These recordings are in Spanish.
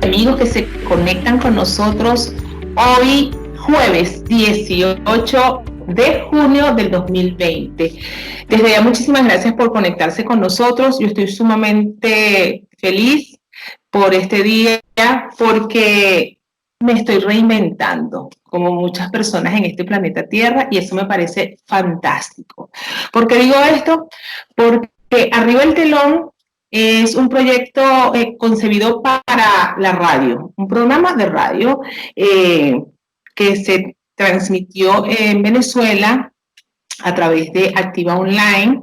amigos que se conectan con nosotros hoy, jueves 18 de junio del 2020. Desde ya, muchísimas gracias por conectarse con nosotros. Yo estoy sumamente feliz por este día porque me estoy reinventando, como muchas personas en este planeta Tierra, y eso me parece fantástico. ¿Por qué digo esto? Porque Arriba el Telón es un proyecto concebido para la radio, un programa de radio que se transmitió en Venezuela a través de Activa Online.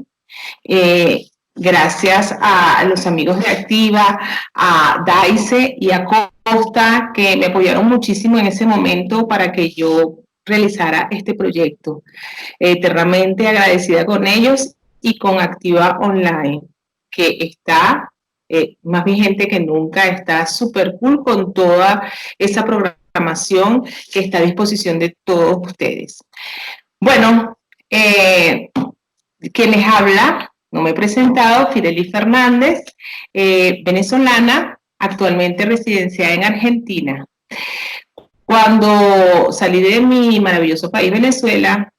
Gracias a los amigos de Activa, a Daice y a Costa, que me apoyaron muchísimo en ese momento para que yo realizara este proyecto. Eternamente agradecida con ellos y con Activa Online, que está más vigente que nunca, está súper cool con toda esa programación que está a disposición de todos ustedes. Bueno, quien les habla, no me he presentado, Fireli Fernández, venezolana, actualmente residenciada en Argentina. Cuando salí de mi maravilloso país, Venezuela,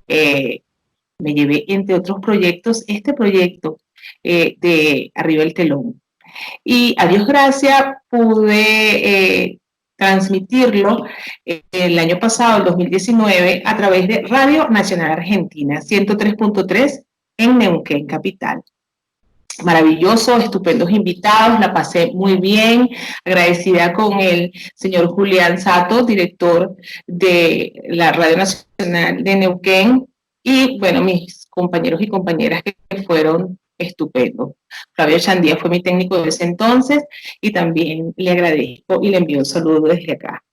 me llevé, entre otros proyectos, este proyecto de Arriba el Telón. Y a Dios gracias, pude transmitirlo el año pasado, el 2019, a través de Radio Nacional Argentina, 103.3 en Neuquén, capital. Maravilloso, estupendos invitados, la pasé muy bien, agradecida con el señor Julián Sato, director de la Radio Nacional de Neuquén, y bueno, mis compañeros y compañeras que fueron estupendos. Flavio Chandía fue mi técnico de ese entonces y también le agradezco y le envío un saludo desde acá.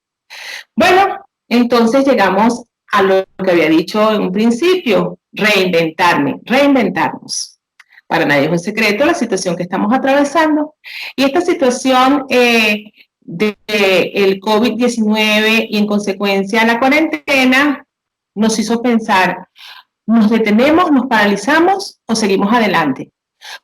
Bueno, entonces llegamos a lo que había dicho en un principio, reinventarnos. Para nadie es un secreto la situación que estamos atravesando, y esta situación del COVID-19 y en consecuencia la cuarentena nos hizo pensar, ¿nos detenemos, nos paralizamos o seguimos adelante?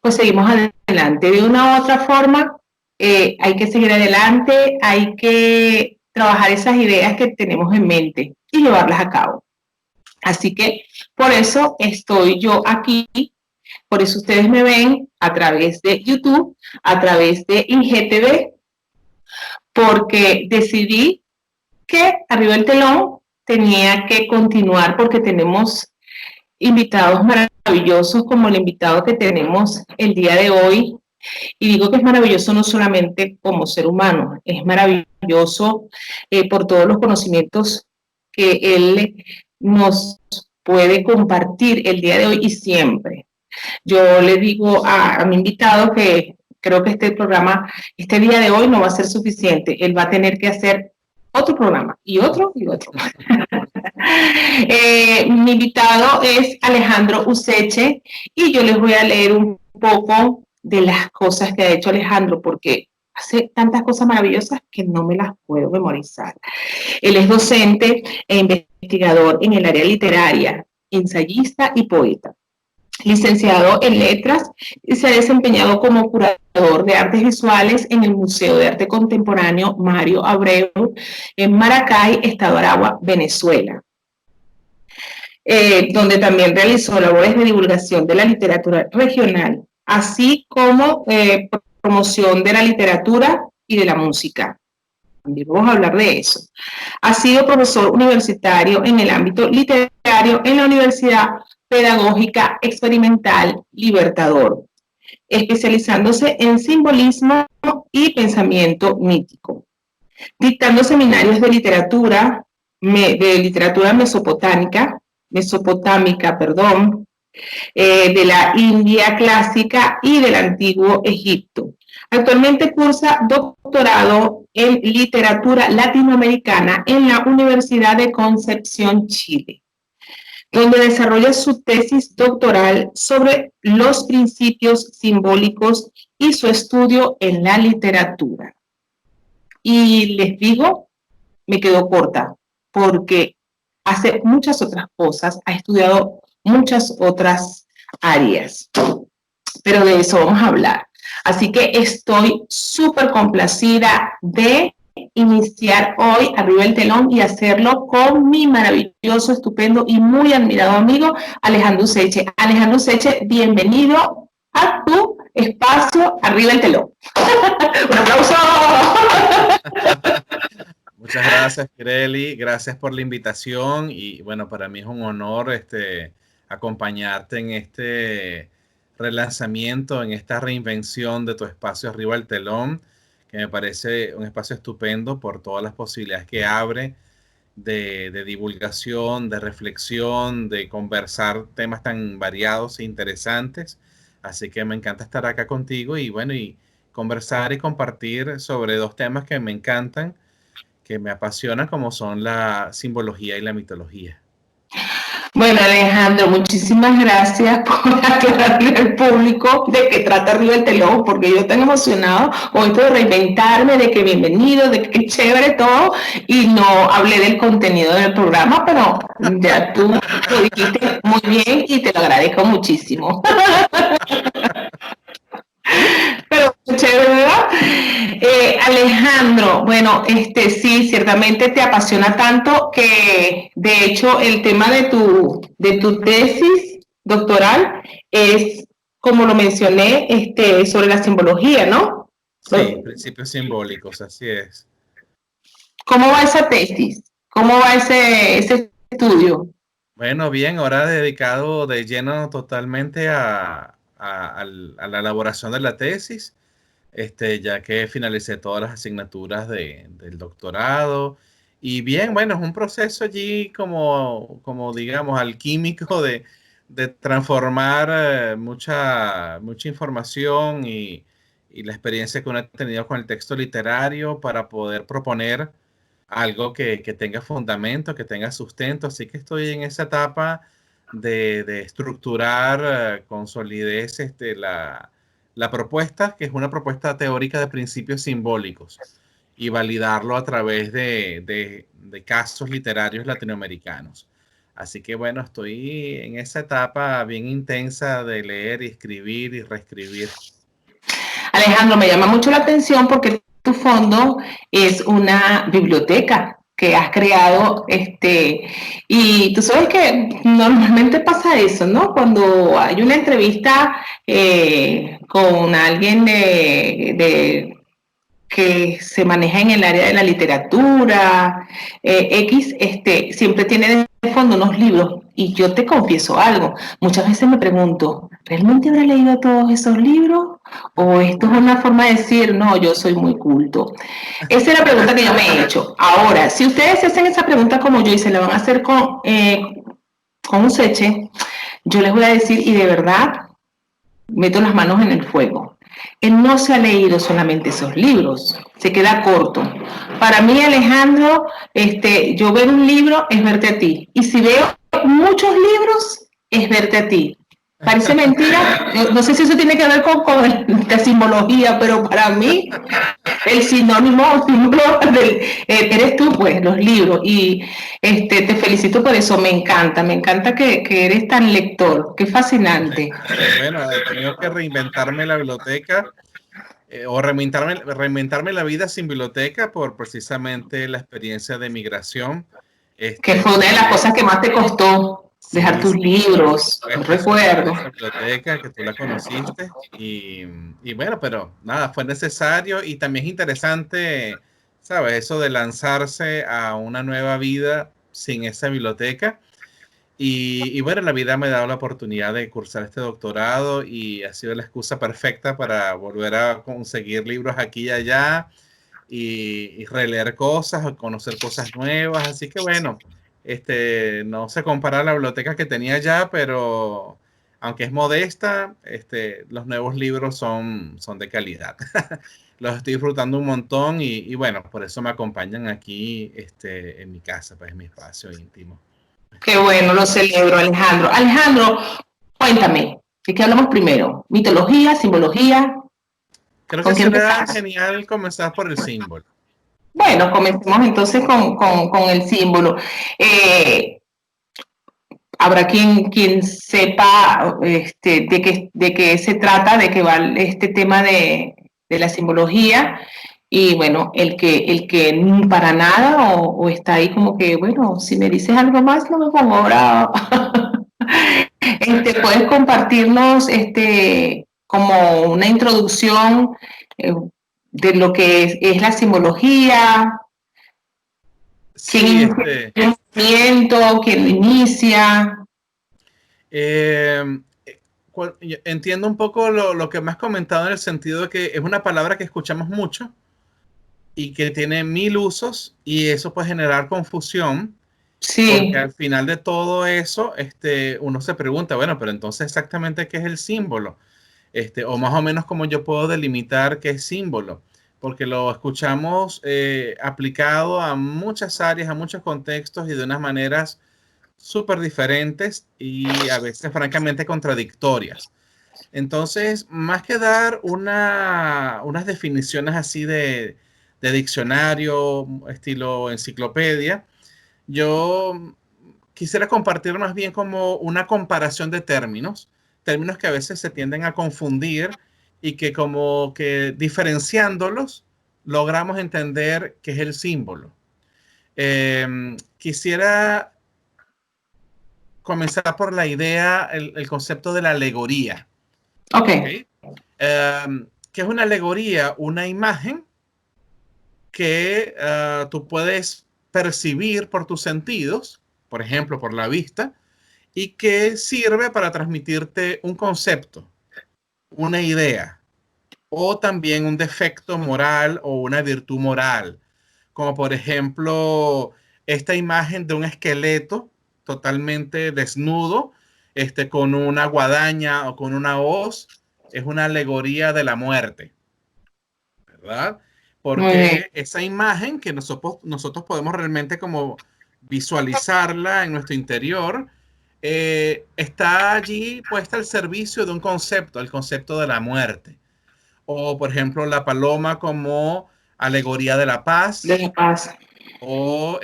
Pues seguimos adelante. De una u otra forma, hay que seguir adelante, hay que trabajar esas ideas que tenemos en mente y llevarlas a cabo. Así que por eso estoy yo aquí, por eso ustedes me ven a través de YouTube, a través de IGTV, porque decidí que Arriba el Telón tenía que continuar porque tenemos invitados maravillosos como el invitado que tenemos el día de hoy. Y digo que es maravilloso no solamente como ser humano, es maravilloso por todos los conocimientos que él nos puede compartir el día de hoy y siempre. Yo le digo a mi invitado que creo que este programa, este día de hoy no va a ser suficiente. Él va a tener que hacer otro programa y otro y otro. Mi invitado es Alejandro Useche y yo les voy a leer un poco de las cosas que ha hecho Alejandro porque hace tantas cosas maravillosas que no me las puedo memorizar. Él es docente e investigador en el área literaria, ensayista y poeta. Licenciado en Letras y se ha desempeñado como curador de artes visuales en el Museo de Arte Contemporáneo Mario Abreu en Maracay, Estado Aragua, Venezuela, donde también realizó labores de divulgación de la literatura regional, así como promoción de la literatura y de la música. También vamos a hablar de eso. Ha sido profesor universitario en el ámbito literario en la Universidad Pedagógica Experimental Libertador, especializándose en simbolismo y pensamiento mítico, dictando seminarios de literatura mesopotámica, de la India clásica y del antiguo Egipto. Actualmente cursa doctorado en literatura latinoamericana en la Universidad de Concepción, Chile, donde desarrolla su tesis doctoral sobre los principios simbólicos y su estudio en la literatura. Y les digo, me quedo corta, porque hace muchas otras cosas, ha estudiado muchas otras áreas, pero de eso vamos a hablar. Así que estoy súper complacida de iniciar hoy Arriba el Telón y hacerlo con mi maravilloso, estupendo y muy admirado amigo Alejandro Useche. Alejandro Useche, bienvenido a tu espacio Arriba el Telón. ¡Un aplauso! Muchas gracias, Kireli. Gracias por la invitación y bueno, para mí es un honor acompañarte en este relanzamiento, en esta reinvención de tu espacio Arriba el Telón, que me parece un espacio estupendo por todas las posibilidades que abre de divulgación, de reflexión, de conversar temas tan variados e interesantes. Así que me encanta estar acá contigo y bueno, y conversar y compartir sobre dos temas que me encantan, que me apasionan, como son la simbología y la mitología. Bueno, Alejandro, muchísimas gracias por aclararle al público de qué trata Arriba el Telón, porque yo estoy emocionado con esto de reinventarme, de que bienvenido, de que chévere todo, y no hablé del contenido del programa, pero ya tú lo dijiste muy bien y te lo agradezco muchísimo. Pero chévere, ¿verdad? Alejandro, bueno, sí, ciertamente te apasiona tanto que, de hecho, el tema de tu tesis doctoral es, como lo mencioné, sobre la simbología, ¿no? Sí, principios simbólicos, así es. ¿Cómo va esa tesis? ¿Cómo va ese estudio? Bueno, bien, ahora dedicado de lleno totalmente a la elaboración de la tesis, ya que finalicé todas las asignaturas del doctorado. Y bien, bueno, es un proceso allí como digamos, alquímico de transformar mucha información y la experiencia que uno ha tenido con el texto literario para poder proponer algo que tenga fundamento, que tenga sustento. Así que estoy en esa etapa de estructurar con solidez la propuesta, que es una propuesta teórica de principios simbólicos, y validarlo a través de casos literarios latinoamericanos. Así que bueno, estoy en esa etapa bien intensa de leer y escribir y reescribir. Alejandro, me llama mucho la atención porque tu fondo es una biblioteca que has creado, y tú sabes que normalmente pasa eso, ¿no? Cuando hay una entrevista con alguien que se maneja en el área de la literatura, siempre tiene de fondo unos libros. Y yo te confieso algo, muchas veces me pregunto, ¿realmente habré leído todos esos libros? ¿O esto es una forma de decir, no, yo soy muy culto? Esa es la pregunta que yo me he hecho. Ahora, si ustedes se hacen esa pregunta como yo y se la van a hacer con Useche, yo les voy a decir, y de verdad, meto las manos en el fuego. Él no se ha leído solamente esos libros, se queda corto. Para mí, Alejandro, yo ver un libro es verte a ti. Y si veo muchos libros, es verte a ti. Parece mentira, no sé si eso tiene que ver con la simbología, pero para mí el símbolo eres tú, pues, los libros. Y te felicito por eso, me encanta que eres tan lector, qué fascinante. Bueno, he tenido que reinventarme la biblioteca o reinventarme la vida sin biblioteca por precisamente la experiencia de migración. Que fue una de las cosas que más te costó dejar Sí, tus sí, libros, pues soltar recuerdo. esa biblioteca que tú la conociste y bueno, pero nada, fue necesario y también es interesante, ¿sabes? Eso de lanzarse a una nueva vida sin esa biblioteca. Y bueno, la vida me ha dado la oportunidad de cursar este doctorado y ha sido la excusa perfecta para volver a conseguir libros aquí y allá y releer cosas, o conocer cosas nuevas. Así que bueno, no se compara a la biblioteca que tenía ya, pero aunque es modesta, los nuevos libros son de calidad. Los estoy disfrutando un montón y bueno, por eso me acompañan aquí en mi casa, pues en mi espacio íntimo. Qué bueno, lo celebro, Alejandro. Alejandro, cuéntame, ¿de qué hablamos primero? ¿Mitología, simbología? Creo que ¿Con qué será empezamos? genial comenzar por el símbolo. Bueno, comencemos entonces con el símbolo. Eh, habrá quien sepa de qué se trata, de qué va este tema de la simbología. Y bueno, el que para nada o está ahí como que, bueno, si me dices algo más, no me pongo bravo. Puedes compartirnos como una introducción eh, de lo que es la simbología, quién Sí, inicia el movimiento, quién lo inicia. eh, yo entiendo un poco lo que me has comentado en el sentido de que es una palabra que escuchamos mucho y que tiene mil usos y eso puede generar confusión porque Sí, al final de todo eso, uno se pregunta, bueno, pero entonces exactamente qué es el símbolo, o más o menos cómo yo puedo delimitar qué es símbolo, porque lo escuchamos aplicado a muchas áreas, a muchos contextos y de unas maneras súper diferentes y a veces francamente contradictorias. Entonces, más que dar unas definiciones así de diccionario, estilo enciclopedia, yo quisiera compartir más bien como una comparación de términos, términos que a veces se tienden a confundir y que como que diferenciándolos logramos entender qué es el símbolo. Quisiera comenzar por la idea, el concepto de la alegoría. ok. ¿Ok? ¿Qué es una alegoría? Una imagen que tú puedes percibir por tus sentidos, por ejemplo, por la vista, y que sirve para transmitirte un concepto, una idea, o también un defecto moral o una virtud moral, como por ejemplo esta imagen de un esqueleto totalmente desnudo, con una guadaña o con una hoz, es una alegoría de la muerte, ¿verdad? Muy bien. Porque esa imagen que nosotros podemos realmente como visualizarla en nuestro interior, está allí puesta al servicio de un concepto, el concepto de la muerte. O, por ejemplo, la paloma como alegoría de la De paz. La Paz. O,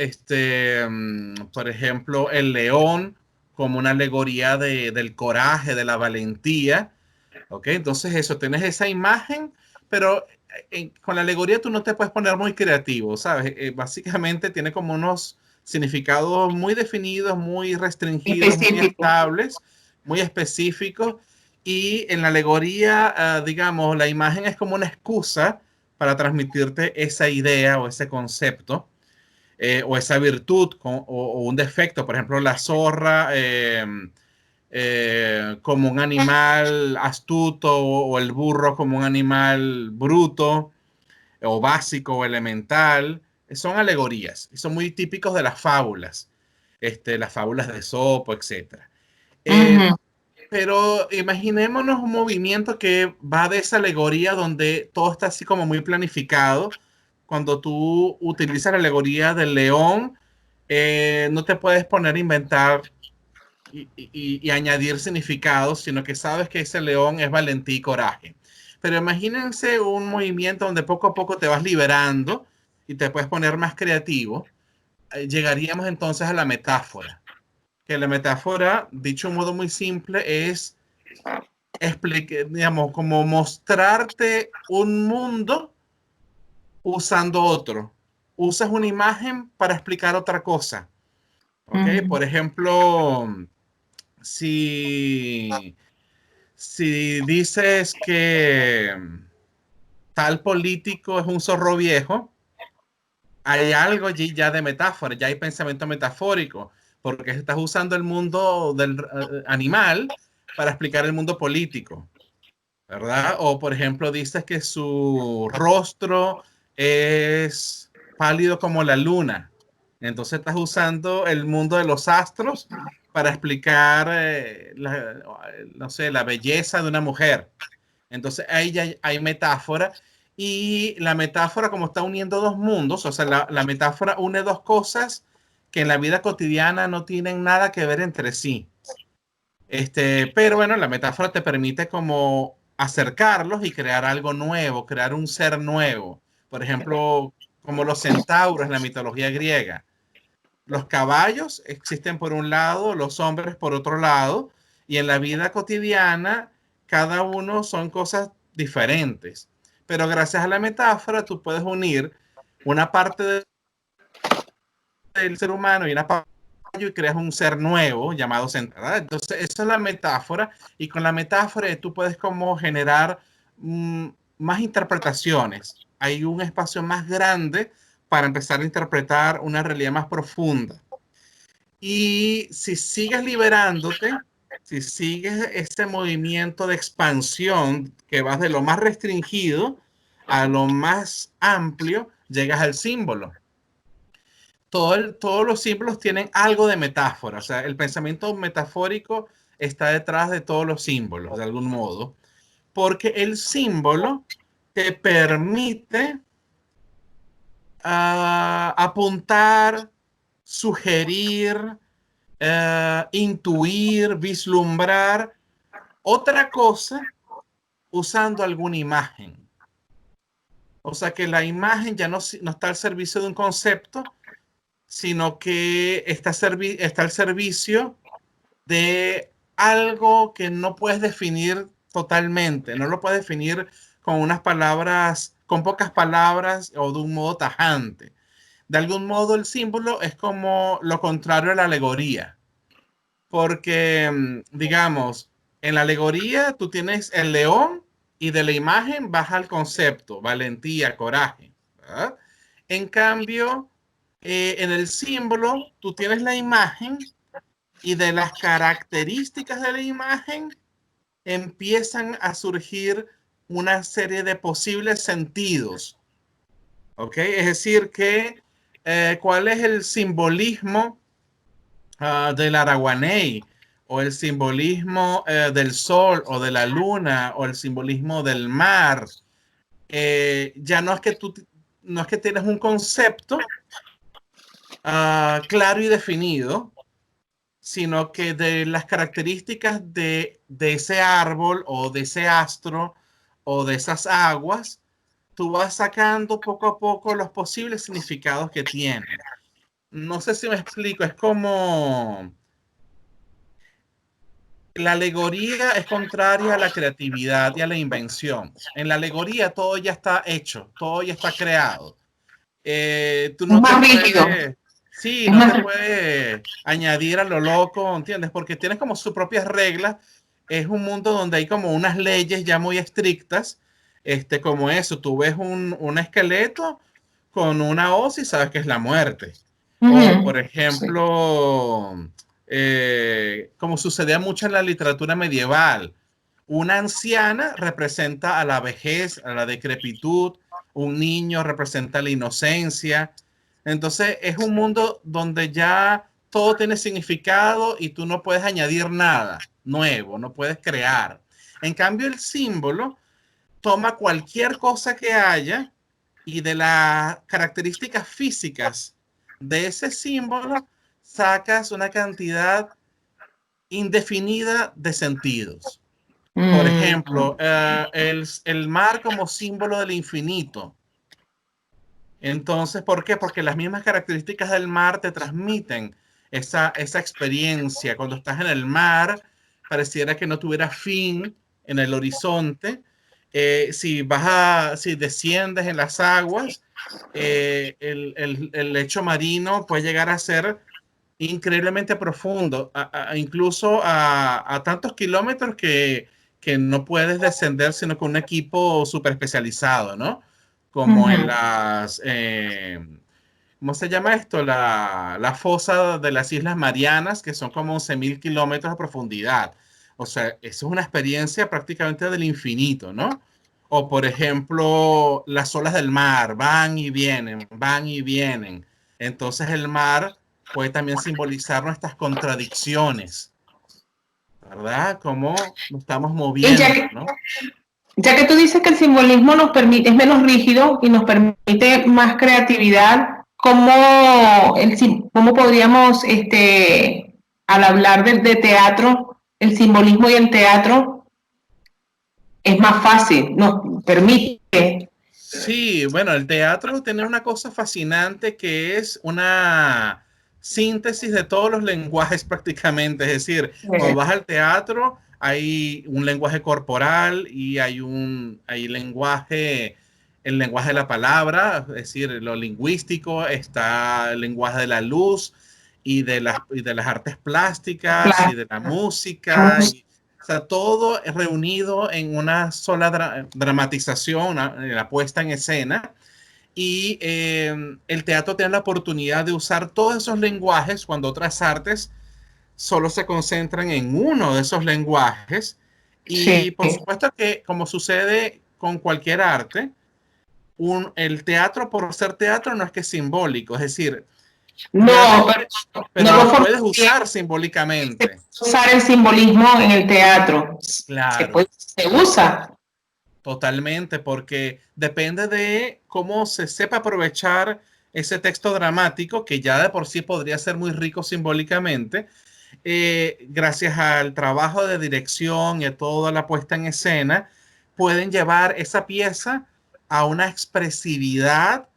por ejemplo, el león como una alegoría del coraje, de la valentía. ¿Ok? Entonces eso, tienes esa imagen, pero con la alegoría tú no te puedes poner muy creativo, ¿sabes? Básicamente tiene como unos significados muy definidos, muy restringidos, muy Específico. estables, muy específicos. Y en la alegoría, digamos, la imagen es como una excusa para transmitirte esa idea o ese concepto, o esa virtud o un defecto. Por ejemplo, la zorra. Como un animal astuto o el burro como un animal bruto o básico o elemental. Son alegorías y son muy típicos de las fábulas de Esopo, etcétera. Eh, Ujú. pero imaginémonos un movimiento que va de esa alegoría donde todo está así como muy planificado. Cuando tú utilizas la alegoría del león, no te puedes poner a inventar y añadir significados, sino que sabes que ese león es valentía y coraje. Pero imagínense un movimiento donde poco a poco te vas liberando y te puedes poner más creativo. Llegaríamos entonces a la metáfora. Que la metáfora, dicho de un modo muy simple, es digamos, como mostrarte un mundo usando otro. Usas una imagen para explicar otra cosa. ¿Ok? Ujú. Por ejemplo, si si dices que tal político es un zorro viejo, hay algo allí ya de metáfora, ya hay pensamiento metafórico, porque estás usando el mundo del animal para explicar el mundo político, ¿verdad? O por ejemplo, dices que su rostro es pálido como la luna. Entonces estás usando el mundo de los astros para explicar, no sé, la belleza de una mujer. Entonces ahí ya hay metáfora y la metáfora como está uniendo dos mundos, o sea, la metáfora une dos cosas que en la vida cotidiana no tienen nada que ver entre sí. Pero bueno, la metáfora te permite como acercarlos y crear algo nuevo, crear un ser nuevo. Por ejemplo, como los centauros en la mitología griega. los caballos existen por un lado, los hombres por otro lado, y en la vida cotidiana cada uno son cosas diferentes. Pero gracias a la metáfora tú puedes unir una parte del ser humano y una parte y creas un ser nuevo llamado central. Entonces, esa es la metáfora, y con la metáfora tú puedes como generar más interpretaciones. Hay un espacio más grande para empezar a interpretar una realidad más profunda. Y si sigues liberándote, si sigues este movimiento de expansión que vas de lo más restringido a lo más amplio, llegas al símbolo. Todos los símbolos tienen algo de metáfora, o sea, el pensamiento metafórico está detrás de todos los símbolos, de algún modo, porque el símbolo te permite apuntar, sugerir, intuir, vislumbrar otra cosa usando alguna imagen. O sea que la imagen ya no está al servicio de un concepto, sino que está al servicio de algo que no puedes definir totalmente, no lo puedes definir con unas palabras, con pocas palabras o de un modo tajante. De algún modo el símbolo es como lo contrario a la alegoría, porque digamos, en la alegoría tú tienes el león y de la imagen vas al concepto, valentía, coraje, ¿verdad? En cambio, en el símbolo tú tienes la imagen y de las características de la imagen empiezan a surgir una serie de posibles sentidos. ¿Ok? Es decir, que ¿cuál es el simbolismo del Araguaney? O el simbolismo del sol o de la luna o el simbolismo del mar. Ya no es que no es que tienes un concepto claro y definido, sino que de las características de ese árbol o de ese astro o de esas aguas, tú vas sacando poco a poco los posibles significados que tienen. No sé si me explico, es como la alegoría es contraria a la creatividad y a la invención. En la alegoría todo ya está hecho, todo ya está creado. Tú Es no te más rígido. puedes, sí, no te puedes añadir a lo loco, ¿entiendes? Porque tienes como sus propias reglas. Es un mundo donde hay como unas leyes ya muy estrictas, como eso. Tú ves un esqueleto con una hoz y sabes que es la muerte. O, por Sí. ejemplo, como sucedía mucho en la literatura medieval, una anciana representa a la vejez, a la decrepitud, un niño representa la inocencia. Entonces es un mundo donde ya todo tiene significado y tú no puedes añadir nada nuevo, no puedes crear. En cambio, el símbolo toma cualquier cosa que haya y de las características físicas de ese símbolo sacas una cantidad indefinida de sentidos. Por ejemplo, el mar como símbolo del infinito. Entonces, ¿por qué? Porque las mismas características del mar te transmiten esa experiencia. Cuando estás en el mar, pareciera que no tuviera fin en el horizonte. Si desciendes en las aguas, el lecho marino puede llegar a ser increíblemente profundo, incluso a tantos kilómetros que no puedes descender sino con un equipo súper especializado, ¿no? Como en las, ¿cómo se llama esto? La fosa de las Islas Marianas, que son como 11.000 kilómetros de profundidad. O sea, eso es una experiencia prácticamente del infinito, ¿no? O, por ejemplo, las olas del mar van y vienen, van y vienen. Entonces el mar puede también simbolizar nuestras contradicciones, ¿verdad? Cómo nos estamos Y moviendo, ¿no? ya que tú dices que el simbolismo nos permite, es menos rígido y nos permite más creatividad, ¿cómo podríamos, al hablar de teatro, el simbolismo y el teatro es más fácil, nos permite? Sí, bueno, el teatro tiene una cosa fascinante que es una síntesis de todos los lenguajes prácticamente. Es decir, cuando vas al teatro hay un lenguaje corporal y hay lenguaje, el lenguaje de la palabra, es decir, lo lingüístico, está el lenguaje de la luz y de las artes plásticas y de la música. O sea, todo reunido en una sola dramatización, la puesta en escena. Y el teatro tiene la oportunidad de usar todos esos lenguajes cuando otras artes solo se concentran en uno de esos lenguajes. Y por supuesto que, como sucede con cualquier arte, el teatro, por ser teatro, no es que es simbólico. Es decir, pero lo puedes usar simbólicamente. Usar el simbolismo en el teatro. Claro. Se usa. Totalmente, porque depende de cómo se sepa aprovechar ese texto dramático, que ya de por sí podría ser muy rico simbólicamente, gracias al trabajo de dirección y a toda la puesta en escena, pueden llevar esa pieza a una expresividad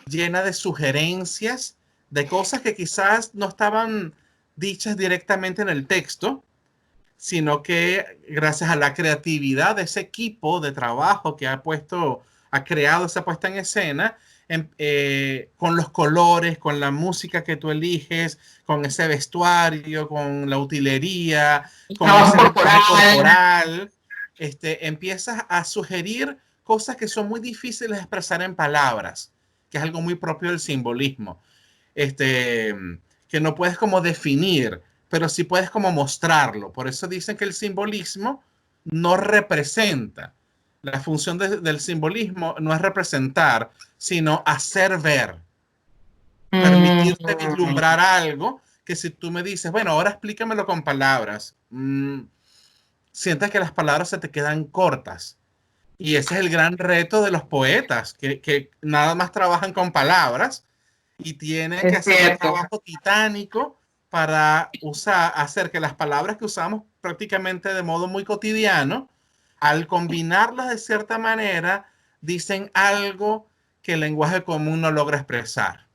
llena de sugerencias, de cosas que quizás no estaban dichas directamente en el texto, sino que gracias a la creatividad de ese equipo de trabajo que ha creado esa puesta en escena, con los colores, con la música que tú eliges, con ese vestuario, con la utilería, con ese lenguaje corporal, empiezas a sugerir cosas que son muy difíciles de expresar en palabras, que es algo muy propio del simbolismo, que no puedes como definir, pero sí puedes como mostrarlo. Por eso dicen que el simbolismo no representa. La función del simbolismo no es representar, sino hacer ver. Permitirte vislumbrar algo que si tú me dices, bueno, ahora explícamelo con palabras, sientes que las palabras se te quedan cortas. Y ese es el gran reto de los poetas, que nada más trabajan con palabras y tienen que hacer un trabajo titánico para hacer que las palabras que usamos prácticamente de modo muy cotidiano, al combinarlas de cierta manera, dicen algo que el lenguaje común no logra expresar.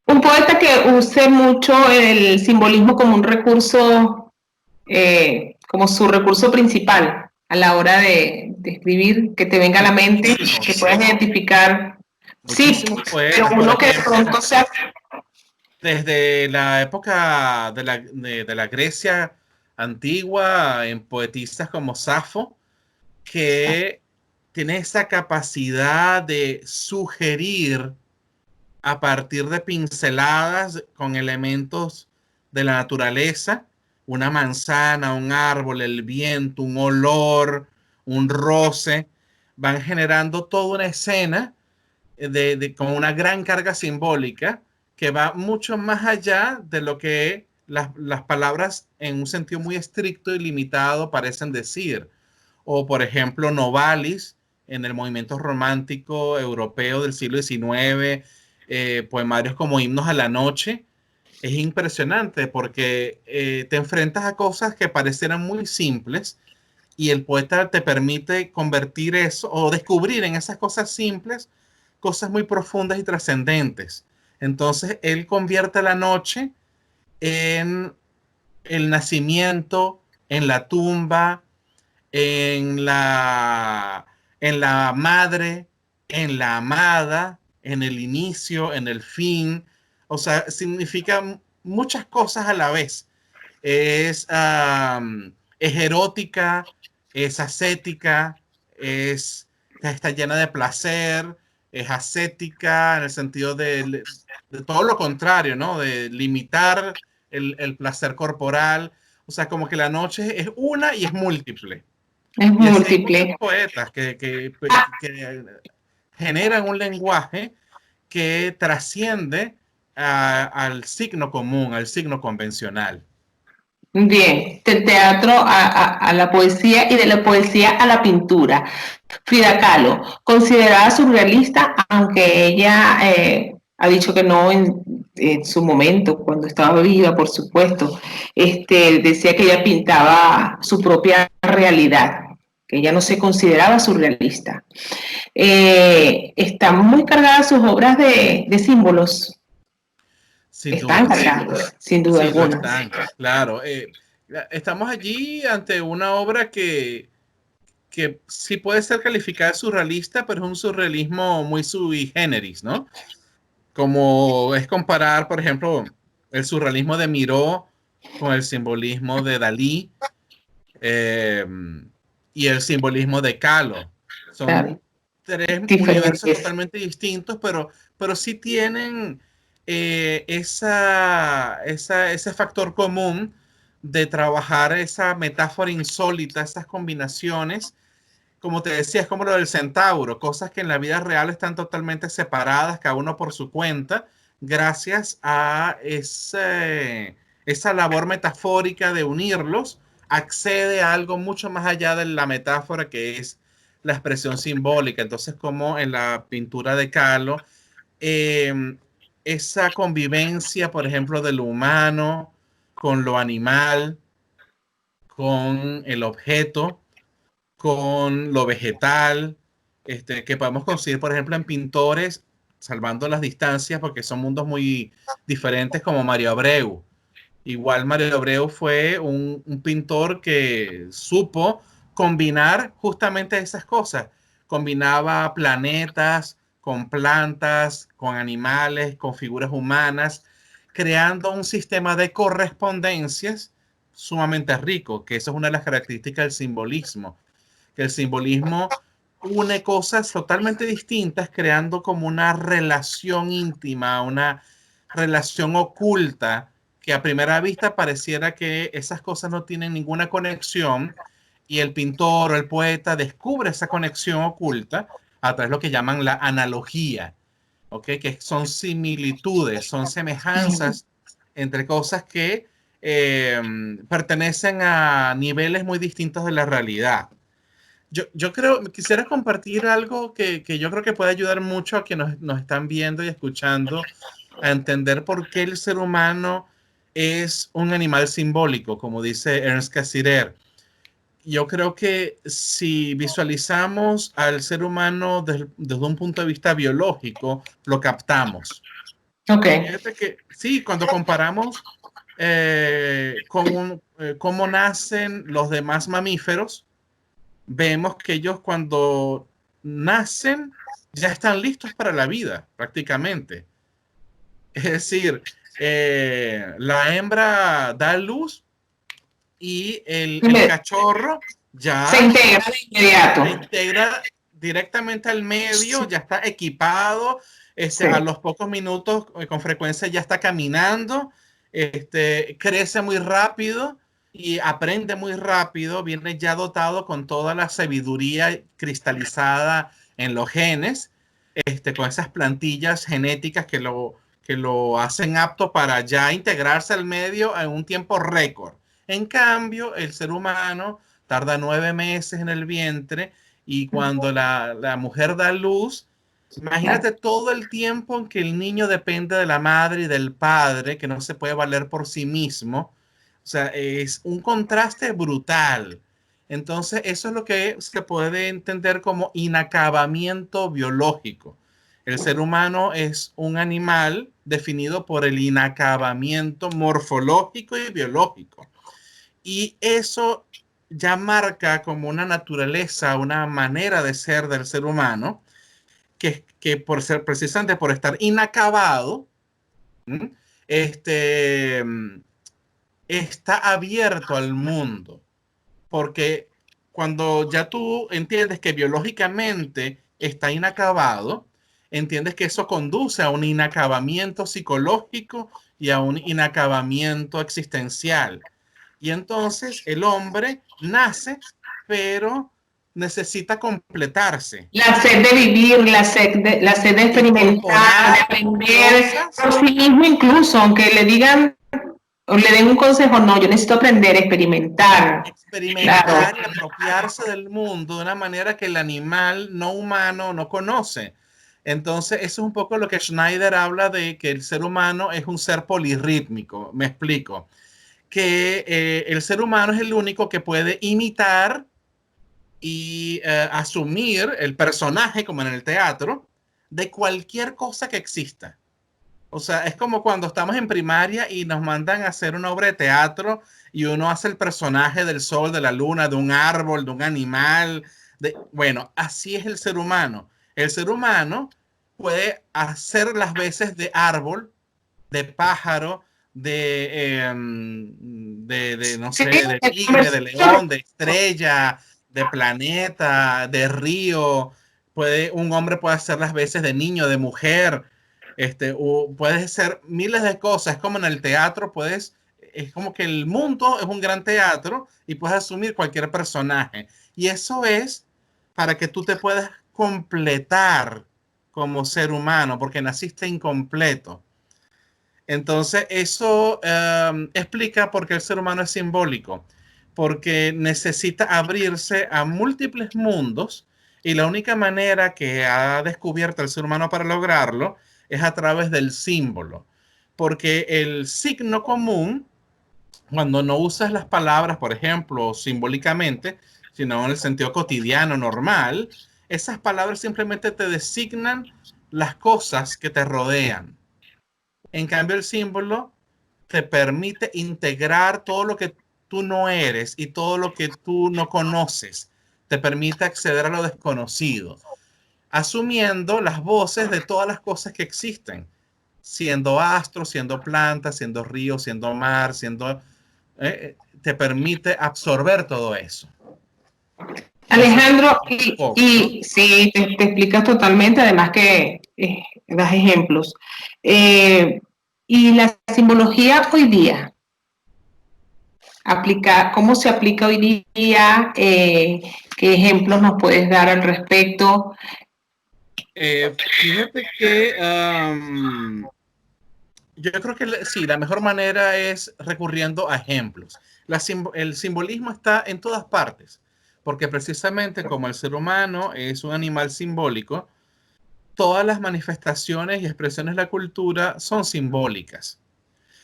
Un poeta que use mucho el simbolismo como un recurso, como su recurso principal a la hora de escribir, que te venga a la mente, que puedas identificar. Muchísimos poetas, pero uno que de pronto sea... Desde la época de la Grecia antigua, en poetistas como Safo, que tiene esa capacidad de sugerir a partir de pinceladas con elementos de la naturaleza, una manzana, un árbol, el viento, un olor, un roce, van generando toda una escena con una gran carga simbólica que va mucho más allá de lo que las palabras en un sentido muy estricto y limitado parecen decir. O, por ejemplo, Novalis, en el movimiento romántico europeo del siglo XIX, poemarios como Himnos a la Noche. Es impresionante porque te enfrentas a cosas que parecieran muy simples y el poeta te permite convertir eso o descubrir en esas cosas simples cosas muy profundas y trascendentes. Entonces, él convierte la noche en el nacimiento, en la tumba, en la madre, en la amada, en el inicio, en el fin. O sea, significa muchas cosas a la vez. Es erótica, es ascética, está llena de placer, es ascética en el sentido de todo lo contrario, ¿no? De limitar el placer corporal. O sea, como que la noche es una y es múltiple. Es y múltiple. Hay poetas que generan un lenguaje que trasciende al signo común, al signo convencional. Bien, del teatro a la poesía y de la poesía a la pintura. Frida Kahlo, considerada surrealista, aunque ella ha dicho que no en su momento, cuando estaba viva, por supuesto, decía que ella pintaba su propia realidad, que ella no se consideraba surrealista. Están muy cargadas sus obras de símbolos. sin están duda. cargados, sin duda Sí, lo alguna. están, claro. Estamos allí ante una obra que sí puede ser calificada surrealista, pero es un surrealismo muy sui generis, ¿no? Como es comparar, por ejemplo, el surrealismo de Miró con el simbolismo de Dalí, eh, y el simbolismo de Kahlo. Claro, Son tres universos diferentes. totalmente distintos, pero sí tienen ese factor común de trabajar esa metáfora insólita, esas combinaciones. Como te decía, es como lo del centauro, cosas que en la vida real están totalmente separadas, cada uno por su cuenta, gracias a esa labor metafórica de unirlos, accede a algo mucho más allá de la metáfora que es la expresión simbólica. Entonces, como en la pintura de Kahlo, eh, esa convivencia, por ejemplo, de lo humano con lo animal, con el objeto, con lo vegetal, que podemos conseguir, por ejemplo, en pintores, salvando las distancias, porque son mundos muy diferentes, como Mario Abreu. Igual Mario Abreu fue un pintor que supo combinar justamente esas cosas. Combinaba planetas con plantas, con animales, con figuras humanas, creando un sistema de correspondencias sumamente rico, que eso es una de las características del simbolismo, que el simbolismo une cosas totalmente distintas, creando como una relación íntima, una relación oculta, que a primera vista pareciera que esas cosas no tienen ninguna conexión, y el pintor o el poeta descubre esa conexión oculta a través de lo que llaman la analogía, ¿ok? Que son similitudes, son semejanzas entre cosas que eh, pertenecen a niveles muy distintos de la realidad. Yo creo, quisiera compartir algo que yo creo que puede ayudar mucho a quienes nos están viendo y escuchando a entender por qué el ser humano es un animal simbólico, como dice Ernst Cassirer. Yo creo que si visualizamos al ser humano desde un punto de vista biológico, lo captamos. Ok. Fíjate que sí, cuando comparamos cómo nacen los demás mamíferos, vemos que ellos cuando nacen ya están listos para la vida, prácticamente. Es decir, la hembra da luz y el cachorro Se ya integra de se inmediato. integra directamente al medio, ya está equipado, a Sí. los pocos minutos con frecuencia ya está caminando, crece muy rápido y aprende muy rápido, viene ya dotado con toda la sabiduría cristalizada en los genes, con esas plantillas genéticas que lo hacen apto para ya integrarse al medio en un tiempo récord. En cambio, el ser humano tarda 9 meses en el vientre, y cuando la mujer da luz, imagínate todo el tiempo en que el niño depende de la madre y del padre, que no se puede valer por sí mismo. O sea, es un contraste brutal. Entonces, eso es lo que se puede entender como inacabamiento biológico. El ser humano es un animal definido por el inacabamiento morfológico y biológico. Y eso ya marca como una naturaleza, una manera de ser del ser humano, que por ser precisamente por estar inacabado, ¿m? este, está abierto al mundo. Porque cuando ya tú entiendes que biológicamente está inacabado, entiendes que eso conduce a un inacabamiento psicológico y a un inacabamiento existencial. Y entonces el hombre nace, pero necesita completarse, La sed de vivir, la sed de experimentar, de incorporar aprender cosas, por sí mismo incluso, aunque le digan o le den un consejo, no, yo necesito aprender, experimentar. Claro, experimentar y apropiarse del mundo de una manera que el animal no humano no conoce. Entonces, eso es un poco lo que Schneider habla de que el ser humano es un ser polirrítmico. Me explico. Que el ser humano es el único que puede imitar y asumir el personaje, como en el teatro, de cualquier cosa que exista. O sea, es como cuando estamos en primaria y nos mandan a hacer una obra de teatro y uno hace el personaje del sol, de la luna, de un árbol, de un animal. Bueno, así es el ser humano. El ser humano puede hacer las veces de árbol, de pájaro, no Sí, sé, de tigre, de león, de estrella, de planeta, de río. Un hombre puede hacer las veces de niño, de mujer. Puedes hacer miles de cosas, como en el teatro, es como que el mundo es un gran teatro y puedes asumir cualquier personaje. Y eso es para que tú te puedas completar como ser humano, porque naciste incompleto. Entonces, eso explica por qué el ser humano es simbólico, porque necesita abrirse a múltiples mundos y la única manera que ha descubierto el ser humano para lograrlo es a través del símbolo, porque el signo común, cuando no usas las palabras, por ejemplo, simbólicamente, sino en el sentido cotidiano, normal, esas palabras simplemente te designan las cosas que te rodean. En cambio, el símbolo te permite integrar todo lo que tú no eres y todo lo que tú no conoces. Te permite acceder a lo desconocido, asumiendo las voces de todas las cosas que existen, siendo astros, siendo plantas, siendo ríos, siendo mar, te permite absorber todo eso. Alejandro, ¿No? sí, te explicas totalmente, además que das ejemplos. Y la simbología hoy día, ¿cómo se aplica hoy día? ¿Qué ejemplos nos puedes dar al respecto? Fíjate que yo creo que sí, la mejor manera es recurriendo a ejemplos. El simbolismo está en todas partes, porque precisamente como el ser humano es un animal simbólico, todas las manifestaciones y expresiones de la cultura son simbólicas.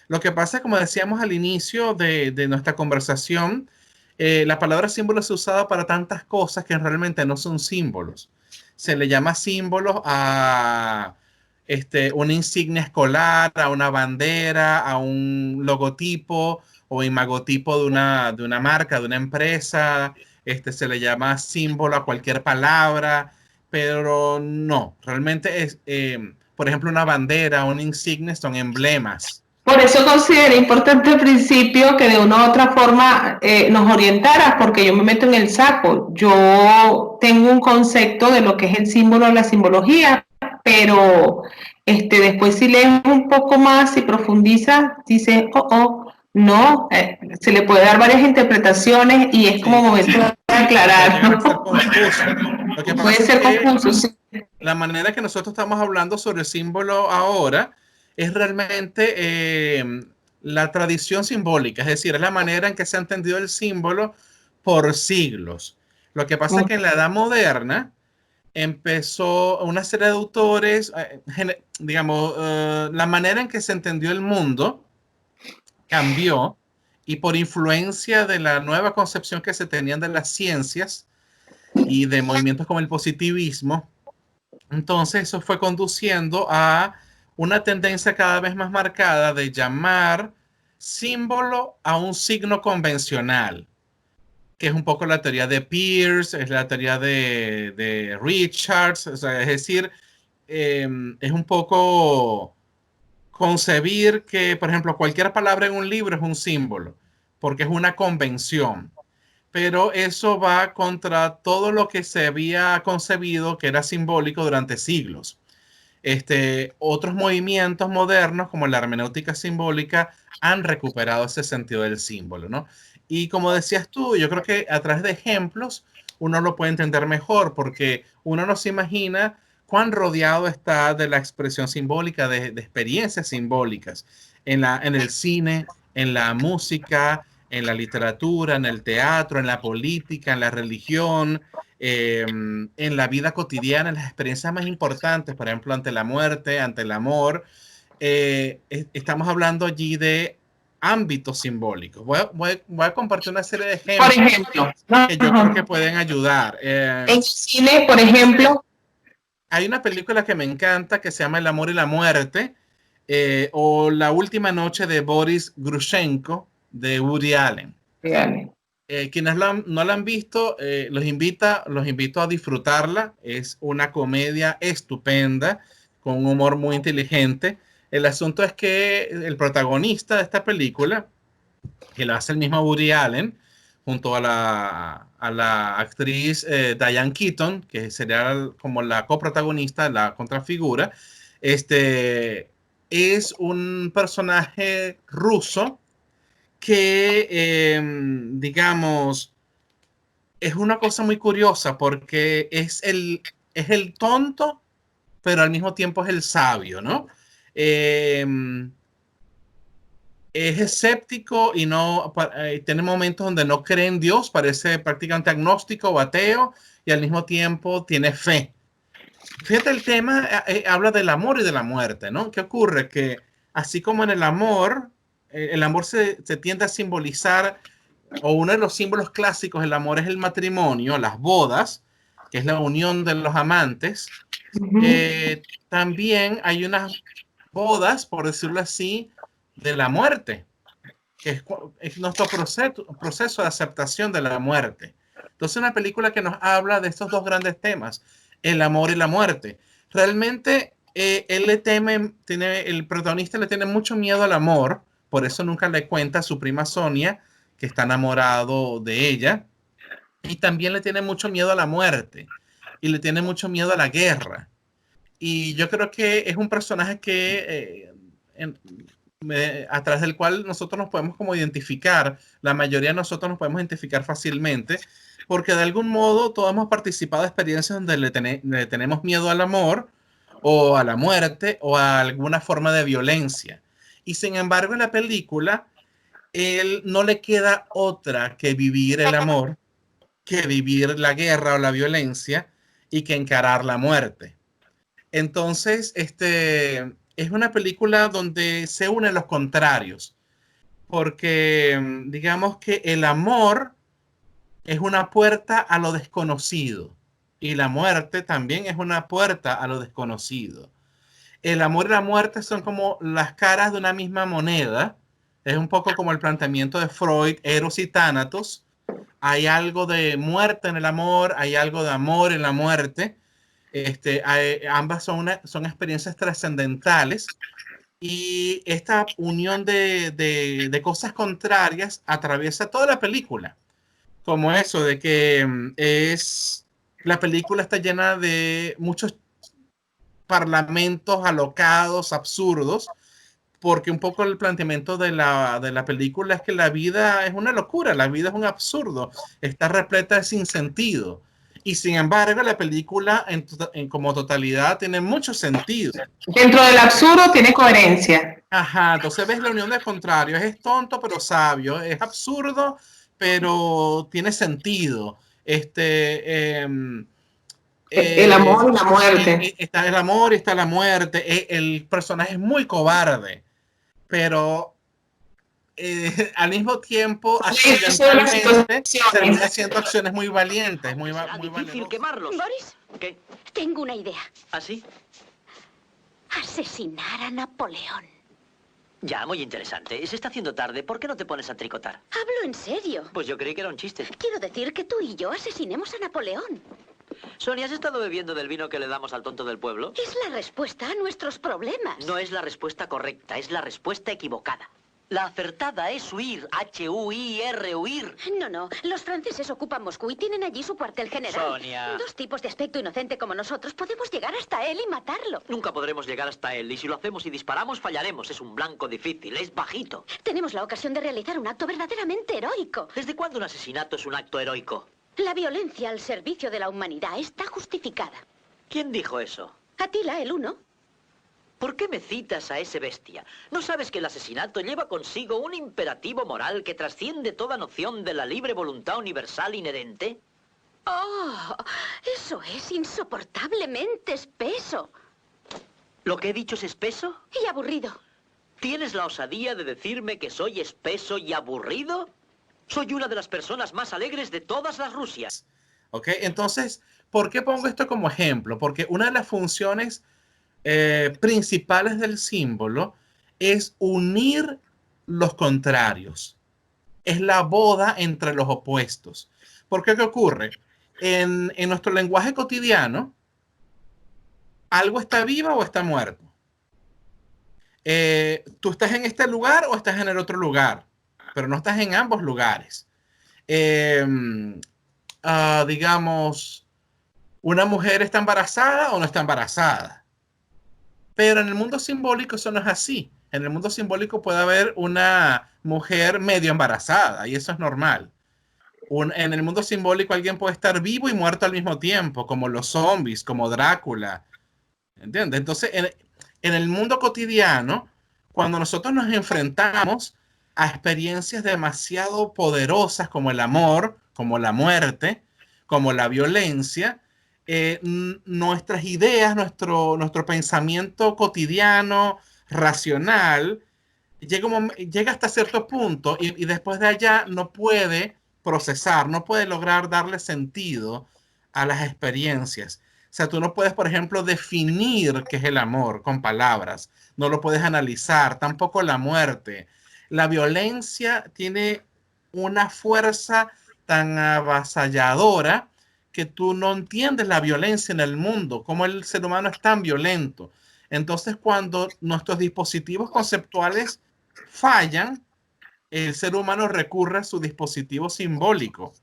Lo que pasa, como decíamos al inicio de nuestra conversación, la palabra símbolo es usada para tantas cosas que realmente no son símbolos. Se le llama símbolos a una insignia escolar, a una bandera, a un logotipo o imagotipo de una marca, de una empresa. Se le llama símbolo a cualquier palabra, pero no, realmente por ejemplo, una bandera, una insignia son emblemas. Por eso consideré importante al principio que de una u otra forma nos orientaras, porque yo me meto en el saco. Yo tengo un concepto de lo que es el símbolo, la simbología, pero después si lees un poco más y profundizas, dices, no, se le puede dar varias interpretaciones y es como momento de aclarar, Puede ser ¿no? confuso. Lo que Puede pasa es ser que confuso, sí. la manera que nosotros estamos hablando sobre el símbolo ahora es realmente la tradición simbólica, es decir, es la manera en que se ha entendido el símbolo por siglos. Lo que pasa es que en la Edad Moderna empezó una serie de autores, digamos, la manera en que se entendió el mundo cambió y por influencia de la nueva concepción que se tenían de las ciencias y de movimientos como el positivismo, entonces eso fue conduciendo a una tendencia cada vez más marcada de llamar símbolo a un signo convencional, que es un poco la teoría de Peirce, es la teoría de Richards, o sea, es decir, es un poco concebir que, por ejemplo, cualquier palabra en un libro es un símbolo, porque es una convención, pero eso va contra todo lo que se había concebido que era simbólico durante siglos. Otros movimientos modernos, como la hermenéutica simbólica, han recuperado ese sentido del símbolo, ¿no? Y como decías tú, yo creo que a través de ejemplos uno lo puede entender mejor, porque uno no se imagina cuán rodeado está de la expresión simbólica, de experiencias simbólicas en el cine, en la música, en la literatura, en el teatro, en la política, en la religión, en la vida cotidiana, en las experiencias más importantes, por ejemplo, ante la muerte, ante el amor. Estamos hablando allí de ámbitos simbólicos. Voy a compartir una serie de Por ejemplos ejemplo, que yo creo que pueden ayudar. en cine, por ejemplo, Hay una película que me encanta que se llama El amor y la muerte, o La última noche de Boris Grushenko de Woody Allen. Dígame. Quienes no la han visto, los invito a disfrutarla. Es una comedia estupenda, con un humor muy inteligente. El asunto es que el protagonista de esta película, que lo hace el mismo Woody Allen, junto a la actriz Diane Keaton, que sería como la coprotagonista, la contrafigura, es un personaje ruso que, digamos, es una cosa muy curiosa porque es el tonto, pero al mismo tiempo es el sabio, ¿no? Eh, es escéptico y tiene momentos donde no cree en Dios, parece prácticamente agnóstico o ateo, y al mismo tiempo tiene fe. Fíjate, el tema habla del amor y de la muerte, ¿no? ¿Qué ocurre? Que así como en el amor se tiende a simbolizar, o uno de los símbolos clásicos del amor es el matrimonio, las bodas, que es la unión de los amantes. También hay unas bodas, por decirlo así, de la muerte, que es nuestro proceso de aceptación de la muerte. Entonces, una película que nos habla de estos dos grandes temas, el amor y la muerte. Realmente, el protagonista le tiene mucho miedo al amor, por eso nunca le cuenta a su prima Sonia que está enamorado de ella, y también le tiene mucho miedo a la muerte, y le tiene mucho miedo a la guerra. Y yo creo que es un personaje que a través del cual nosotros nos podemos como identificar, la mayoría de nosotros nos podemos identificar fácilmente, porque de algún modo todos hemos participado de experiencias donde le tenemos miedo al amor, o a la muerte, o a alguna forma de violencia. Y sin embargo, en la película, él no le queda otra que vivir el amor, que vivir la guerra o la violencia, y que encarar la muerte. Entonces, es una película donde se unen los contrarios, porque digamos que el amor es una puerta a lo desconocido, y la muerte también es una puerta a lo desconocido. El amor y la muerte son como las caras de una misma moneda. Es un poco como el planteamiento de Freud, Eros y Thanatos. Hay algo de muerte en el amor, hay algo de amor en la muerte. Ambas son experiencias trascendentales, y esta unión de cosas contrarias atraviesa toda la película, como eso de que la película está llena de muchos parlamentos alocados, absurdos, porque un poco el planteamiento de la película es que la vida es una locura, la vida es un absurdo, está repleta de sinsentido. Y sin embargo, la película como totalidad tiene mucho sentido. Dentro del absurdo tiene coherencia. Ajá, entonces ves la unión del contrario, es tonto pero sabio, es absurdo pero tiene sentido. El amor y la muerte. Está el amor y está la muerte. El personaje es muy cobarde, pero al mismo tiempo accidentalmente termina haciendo acciones muy valientes, muy difícil quemarlos. Boris, ¿Qué? tengo una idea. ¿Así? Asesinar a Napoleón. Ya, muy interesante. Se está haciendo tarde. ¿Por qué no te pones a tricotar? Hablo en serio. Pues yo creí que era un chiste. Quiero decir que tú y yo asesinemos a Napoleón. Sonia, ¿has estado bebiendo del vino que le damos al tonto del pueblo? Es la respuesta a nuestros problemas. No es la respuesta correcta, es la respuesta equivocada. La acertada es huir, H-U-I-R, huir. No. Los franceses ocupan Moscú y tienen allí su cuartel general. Sonia. Dos tipos de aspecto inocente como nosotros podemos llegar hasta él y matarlo. Nunca podremos llegar hasta él, y si lo hacemos y disparamos, fallaremos. Es un blanco difícil, es bajito. Tenemos la ocasión de realizar un acto verdaderamente heroico. ¿Desde cuándo un asesinato es un acto heroico? La violencia al servicio de la humanidad está justificada. ¿Quién dijo eso? Atila, el uno. ¿Por qué me citas a ese bestia? ¿No sabes que el asesinato lleva consigo un imperativo moral que trasciende toda noción de la libre voluntad universal inherente? ¡Oh! Eso es insoportablemente espeso. ¿Lo que he dicho es espeso? Y aburrido. ¿Tienes la osadía de decirme que soy espeso y aburrido? Soy una de las personas más alegres de todas las Rusias. ¿Ok? Entonces, ¿por qué pongo esto como ejemplo? Porque una de las funciones principales del símbolo es unir los contrarios. Es la boda entre los opuestos. ¿Por qué? ¿Qué ocurre? En nuestro lenguaje cotidiano, algo está vivo o está muerto. Tú estás en este lugar o estás en el otro lugar, pero no estás en ambos lugares. Digamos, una mujer está embarazada o no está embarazada. Pero en el mundo simbólico eso no es así. En el mundo simbólico puede haber una mujer medio embarazada y eso es normal. En el mundo simbólico alguien puede estar vivo y muerto al mismo tiempo, como los zombies, como Drácula. ¿Entiendes? Entonces, en el mundo cotidiano, cuando nosotros nos enfrentamos a experiencias demasiado poderosas como el amor, como la muerte, como la violencia, nuestras ideas, nuestro pensamiento cotidiano, racional, llega hasta cierto punto y después de allá no puede procesar, no puede lograr darle sentido a las experiencias. O sea, tú no puedes, por ejemplo, definir qué es el amor con palabras, no lo puedes analizar, tampoco la muerte. La violencia tiene una fuerza tan avasalladora que tú no entiendes la violencia en el mundo, cómo el ser humano es tan violento. Entonces, cuando nuestros dispositivos conceptuales fallan, el ser humano recurre a su dispositivo simbólico.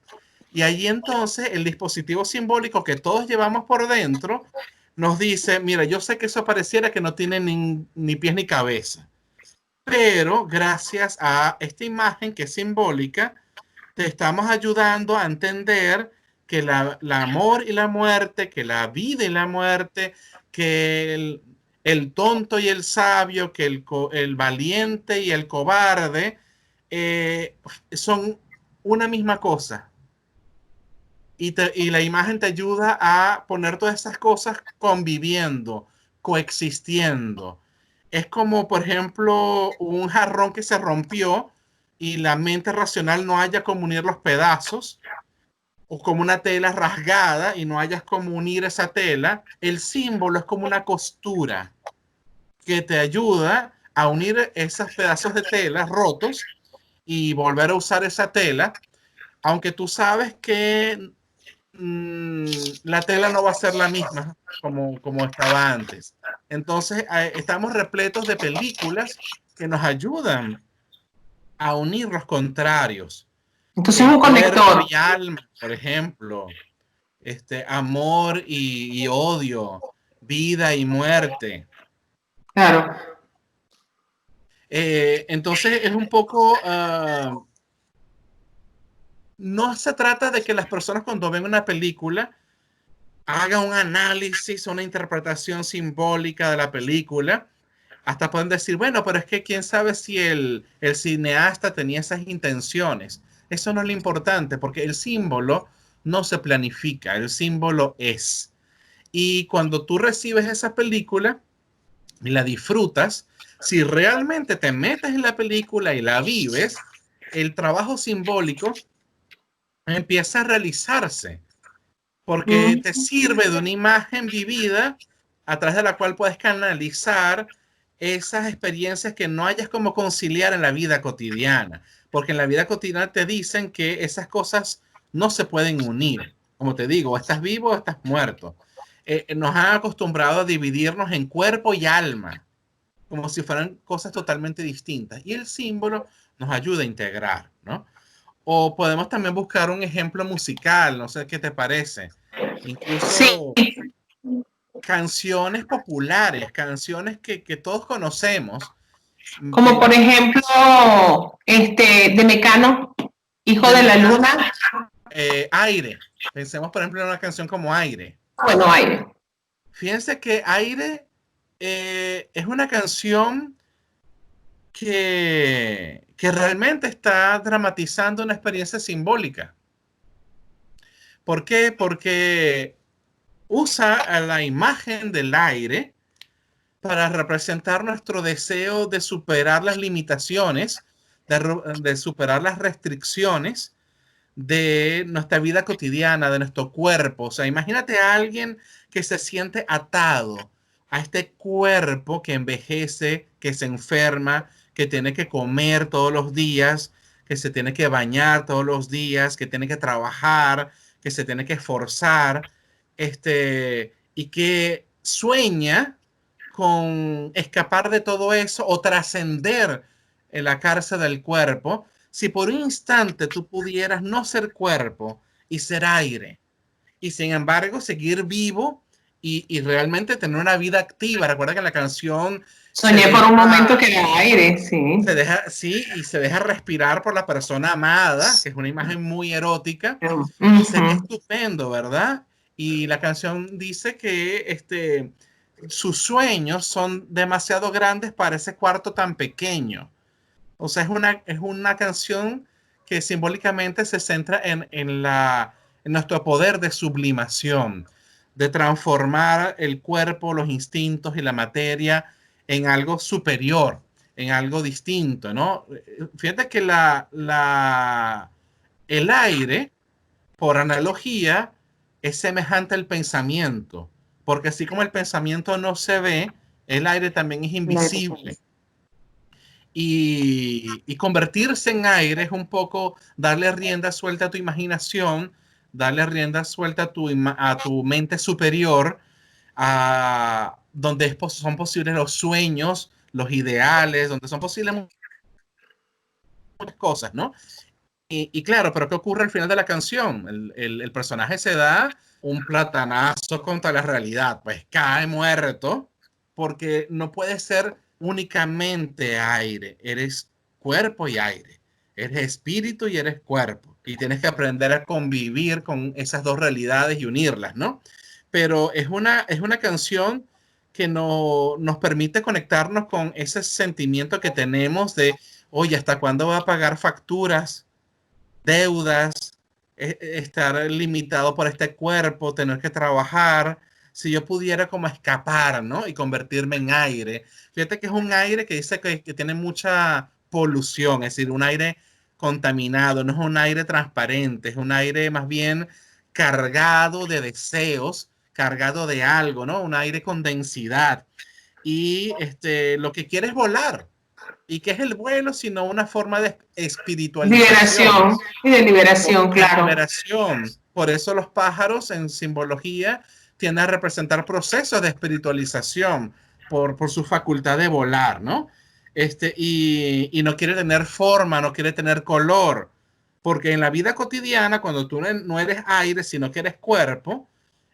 Y ahí entonces el dispositivo simbólico que todos llevamos por dentro nos dice, mira, yo sé que eso pareciera que no tiene ni pies ni cabeza, pero gracias a esta imagen que es simbólica, te estamos ayudando a entender que el amor y la muerte, que la vida y la muerte, que el tonto y el sabio, que el valiente y el cobarde son una misma cosa. Y la imagen te ayuda a poner todas esas cosas conviviendo, coexistiendo. Es como, por ejemplo, un jarrón que se rompió y la mente racional no haya cómo unir los pedazos, o como una tela rasgada y no hayas cómo unir esa tela. El símbolo es como una costura que te ayuda a unir esos pedazos de tela rotos y volver a usar esa tela, aunque tú sabes que la tela no va a ser la misma como estaba antes. Entonces, estamos repletos de películas que nos ayudan a unir los contrarios. Entonces es un conector. Y alma, por ejemplo, amor y odio, vida y muerte. Claro. Entonces es un poco... no se trata de que las personas cuando ven una película hagan un análisis, una interpretación simbólica de la película. Hasta pueden decir, bueno, pero es que quién sabe si el cineasta tenía esas intenciones. Eso no es lo importante, porque el símbolo no se planifica, el símbolo es. Y cuando tú recibes esa película y la disfrutas, si realmente te metes en la película y la vives, el trabajo simbólico empieza a realizarse, porque te sirve de una imagen vivida a través de la cual puedes canalizar esas experiencias que no hayas como conciliar en la vida cotidiana, porque en la vida cotidiana te dicen que esas cosas no se pueden unir. Como te digo, estás vivo o estás muerto. Nos han acostumbrado a dividirnos en cuerpo y alma, como si fueran cosas totalmente distintas. Y el símbolo nos ayuda a integrar, ¿no? O podemos también buscar un ejemplo musical, no sé qué te parece. Incluso Sí. canciones populares, canciones que todos conocemos. Como por ejemplo, de Mecano, Hijo de la Luna. Aire. Pensemos, por ejemplo, en una canción como Aire. Bueno, Aire. Fíjense que Aire es una canción que realmente está dramatizando una experiencia simbólica. ¿Por qué? Porque usa a la imagen del aire para representar nuestro deseo de superar las limitaciones, de superar las restricciones de nuestra vida cotidiana, de nuestro cuerpo. O sea, imagínate a alguien que se siente atado a este cuerpo que envejece, que se enferma, que tiene que comer todos los días, que se tiene que bañar todos los días, que tiene que trabajar, que se tiene que esforzar, y que sueña con escapar de todo eso o trascender en la cárcel del cuerpo. Si por un instante tú pudieras no ser cuerpo y ser aire, y sin embargo seguir vivo y realmente tener una vida activa. Recuerda que en la canción Soñé por un momento que era aire, sí. sí, y se deja respirar por la persona amada, que es una imagen muy erótica. Uh-huh. Sería estupendo, ¿verdad? Y la canción dice que sus sueños son demasiado grandes para ese cuarto tan pequeño. O sea, es una canción que simbólicamente se centra en nuestro poder de sublimación, de transformar el cuerpo, los instintos y la materia en algo superior, en algo distinto, ¿no? Fíjate que el aire, por analogía, es semejante al pensamiento, porque así como el pensamiento no se ve, el aire también es invisible. Y convertirse en aire es un poco darle rienda suelta a tu imaginación, darle rienda suelta a tu mente superior, donde son posibles los sueños, los ideales, donde son posibles muchas cosas, ¿no? Y claro, pero ¿qué ocurre al final de la canción? El personaje se da un platanazo contra la realidad, pues cae muerto, porque no puede ser únicamente aire, eres cuerpo y aire, eres espíritu y eres cuerpo, y tienes que aprender a convivir con esas dos realidades y unirlas, ¿no? Pero es una canción que nos permite conectarnos con ese sentimiento que tenemos de, oye, ¿hasta cuándo va a pagar facturas, deudas, estar limitado por este cuerpo, tener que trabajar? Si yo pudiera como escapar, ¿no? Y convertirme en aire. Fíjate que es un aire que dice que tiene mucha polución, es decir, un aire contaminado, no es un aire transparente, es un aire más bien cargado de deseos, cargado de algo, ¿no? Un aire con densidad. Y lo que quiere es volar. ¿Y qué es el vuelo sino una forma de espiritualización? Liberación y de liberación, claro. Liberación. Por eso los pájaros en simbología tienden a representar procesos de espiritualización por su facultad de volar, ¿no? Y no quiere tener forma, no quiere tener color, porque en la vida cotidiana, cuando tú no eres aire, sino que eres cuerpo,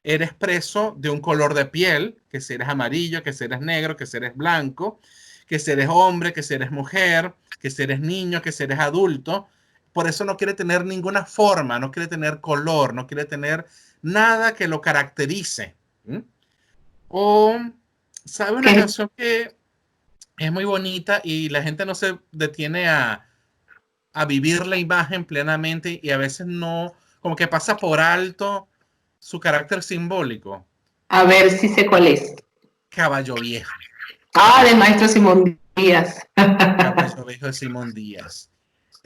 eres preso de un color de piel, que si eres amarillo, que si eres negro, que si eres blanco, que si eres hombre, que si eres mujer, que si eres niño, que si eres adulto. Por eso no quiere tener ninguna forma, no quiere tener color, no quiere tener nada que lo caracterice. O, ¿sabe una canción que es muy bonita y la gente no se detiene a vivir la imagen plenamente y a veces no, como que pasa por alto su carácter simbólico? A ver si sé cuál es. Caballo Viejo. Ah, del maestro Simón Díaz. Caballo Viejo de Simón Díaz.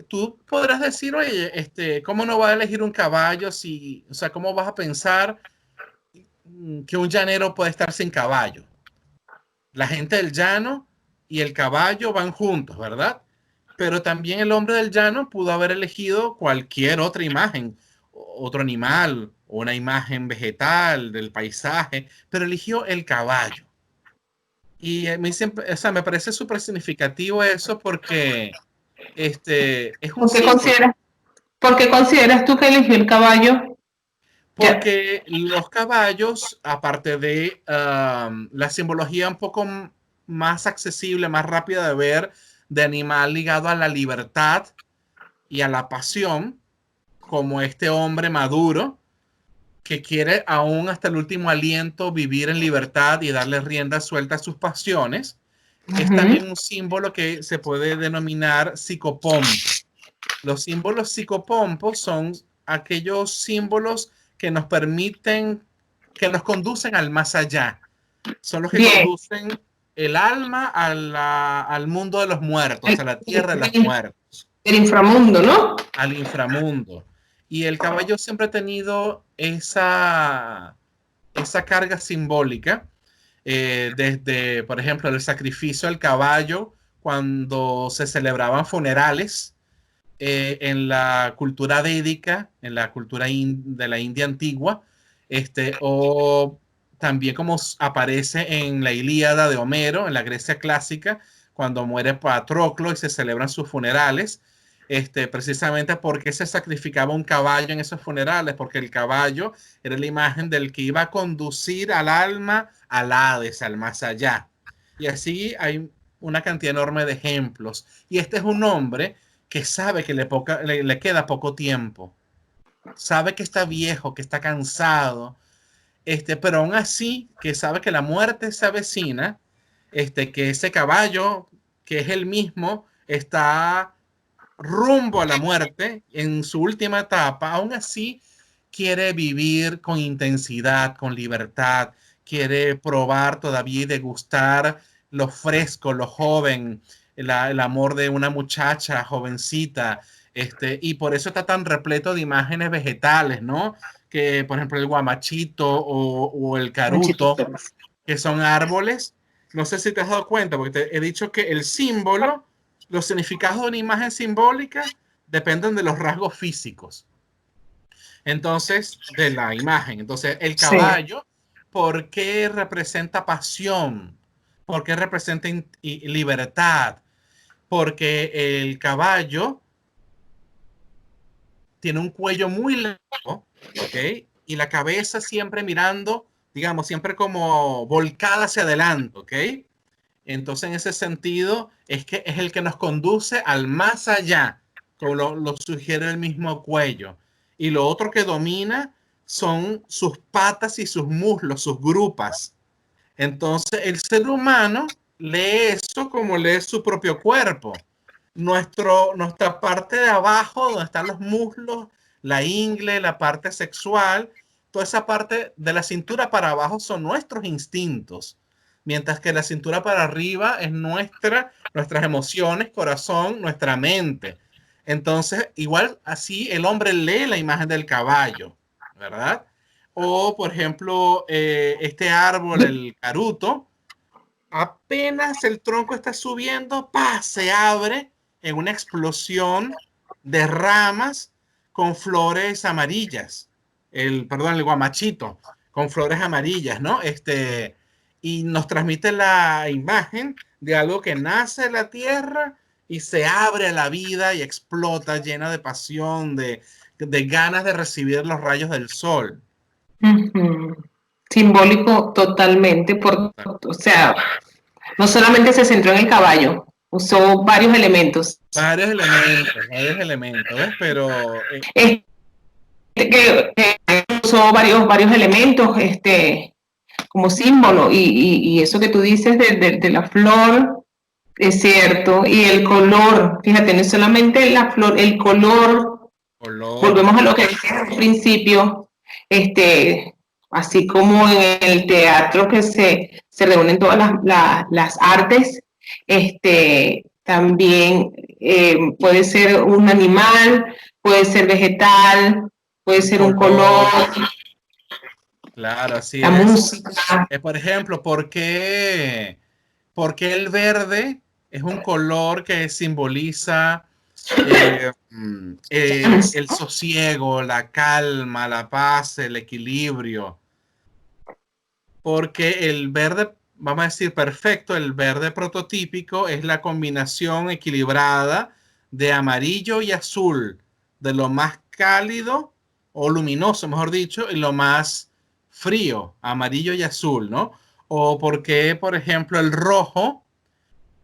Tú podrás decir, oye, ¿cómo no vas a elegir un caballo si, o sea, cómo vas a pensar que un llanero puede estar sin caballo? La gente del llano y el caballo van juntos, ¿verdad? Pero también el hombre del llano pudo haber elegido cualquier otra imagen, otro animal, o una imagen vegetal del paisaje, pero eligió el caballo. Y a mí siempre, o sea, me parece súper significativo eso porque es un ¿Por qué consideras tú que eligió el caballo? Porque los caballos, aparte de la simbología un poco más accesible, más rápida de ver, de animal ligado a la libertad y a la pasión, como este hombre maduro que quiere aún hasta el último aliento vivir en libertad y darle rienda suelta a sus pasiones, es también un símbolo que se puede denominar psicopompo. Los símbolos psicopompos son aquellos símbolos que nos permiten, que nos conducen al más allá. Son los que conducen el alma al mundo de los muertos, a la tierra de los muertos. El inframundo, ¿no? Al inframundo. Y el caballo siempre ha tenido esa carga simbólica. desde, por ejemplo, el sacrificio al caballo cuando se celebraban funerales en la cultura védica, en la cultura de la India antigua, o también como aparece en la Ilíada de Homero, en la Grecia clásica, cuando muere Patroclo y se celebran sus funerales, precisamente porque se sacrificaba un caballo en esos funerales, porque el caballo era la imagen del que iba a conducir al alma al Hades, al más allá. Y así hay una cantidad enorme de ejemplos. Y este es un hombre que sabe que le queda poco tiempo, sabe que está viejo, que está cansado, pero aún así que sabe que la muerte se avecina, que ese caballo, que es el mismo, está rumbo a la muerte en su última etapa, aún así quiere vivir con intensidad, con libertad, quiere probar todavía y degustar lo fresco, lo joven, el amor de una muchacha jovencita, y por eso está tan repleto de imágenes vegetales, ¿no? Que, por ejemplo, el guamachito o el caruto, que son árboles. No sé si te has dado cuenta, porque te he dicho que el símbolo, los significados de una imagen simbólica dependen de los rasgos físicos. Entonces, de la imagen. Entonces, el caballo, ¿por qué representa pasión? ¿Por qué representa libertad? Porque el caballo tiene un cuello muy largo, ¿ok? Y la cabeza siempre mirando, digamos, siempre como volcada hacia adelante, ¿ok? Entonces, en ese sentido, es que es el que nos conduce al más allá, como lo sugiere el mismo cuello. Y lo otro que domina son sus patas y sus muslos, sus grupas. Entonces, el ser humano lee eso como lee su propio cuerpo. Nuestra parte de abajo, donde están los muslos, la ingle, la parte sexual, toda esa parte de la cintura para abajo son nuestros instintos, mientras que la cintura para arriba es nuestras emociones, corazón, nuestra mente. Entonces, igual así el hombre lee la imagen del caballo, ¿verdad? O, por ejemplo, este árbol, el caruto, apenas el tronco está subiendo, ¡pah!, se abre en una explosión de ramas con flores amarillas. Perdón, el guamachito, con flores amarillas, ¿no? Y nos transmite la imagen de algo que nace de la tierra y se abre a la vida y explota llena de pasión, de ganas de recibir los rayos del sol. Simbólico totalmente, o sea, no solamente se centró en el caballo, usó varios elementos. Varios elementos, ¿ves? Pero Que usó varios elementos como símbolo, y eso que tú dices de la flor, es cierto, y el color, fíjate, no es solamente la flor, el color, volvemos a lo que dije al principio, así como en el teatro que se reúnen todas las artes, también puede ser un animal, puede ser vegetal, puede ser un color. Claro, así la música. Por ejemplo, ¿por qué el verde es un color que simboliza el sosiego, la calma, la paz, el equilibrio? Porque el verde, vamos a decir perfecto, el verde prototípico es la combinación equilibrada de amarillo y azul, de lo más cálido o luminoso, mejor dicho, y lo más frío, amarillo y azul, ¿no? O porque, por ejemplo, el rojo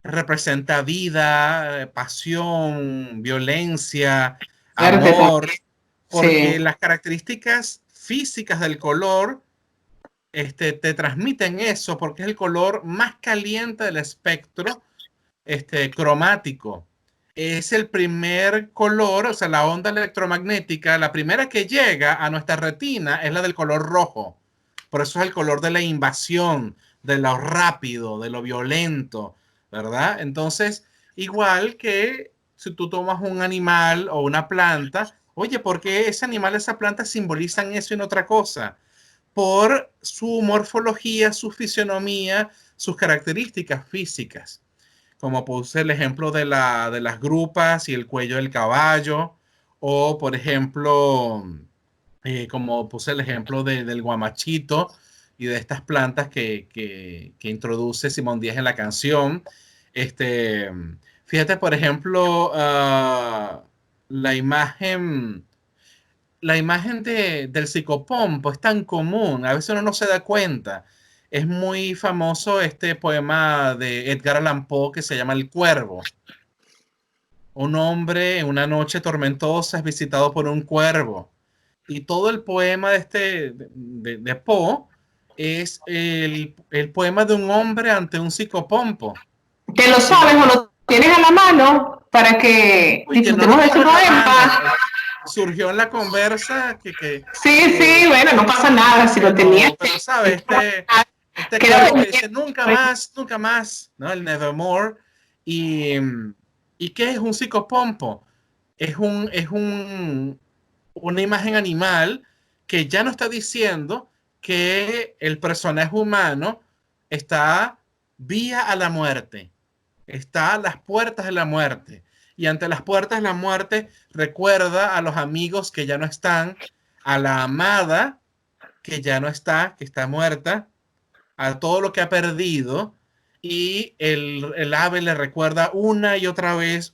representa vida, pasión, violencia, amor, porque las características físicas del color te transmiten eso, porque es el color más caliente del espectro cromático. Es el primer color, o sea, la onda electromagnética, la primera que llega a nuestra retina es la del color rojo. Por eso es el color de la invasión, de lo rápido, de lo violento, ¿verdad? Entonces, igual que si tú tomas un animal o una planta, oye, ¿por qué ese animal, esa planta simbolizan eso y no otra cosa? por su morfología, su fisionomía, sus características físicas. Como puse el ejemplo de las grupas y el cuello del caballo, o por ejemplo, como puse el ejemplo del guamachito y de estas plantas que introduce Simón Díaz en la canción. Este, fíjate, por ejemplo, la imagen, del psicopompo es tan común, a veces uno no se da cuenta. Es muy famoso este poema de Edgar Allan Poe que se llama El Cuervo. Un hombre en una noche tormentosa es visitado por un cuervo. Y todo el poema de Poe es el poema de un hombre ante un psicopompo. ¿Que lo sabes o lo tienes a la mano para que Uy, que no disfrutemos lo de ese tengo en la poema? mano. Surgió en la conversa Sí, bueno, no pasa nada si lo tenías. pero sabes, este Queda cuervo que pendiente. dice nunca más, ¿no? El Nevermore. Y, ¿Y qué es un psicopompo? Es una imagen animal que ya no está diciendo que el personaje humano está vía a la muerte, está a las puertas de la muerte. Y ante las puertas de la muerte recuerda a los amigos que ya no están, a la amada que ya no está, que está muerta, a todo lo que ha perdido. Y el ave le recuerda una y otra vez,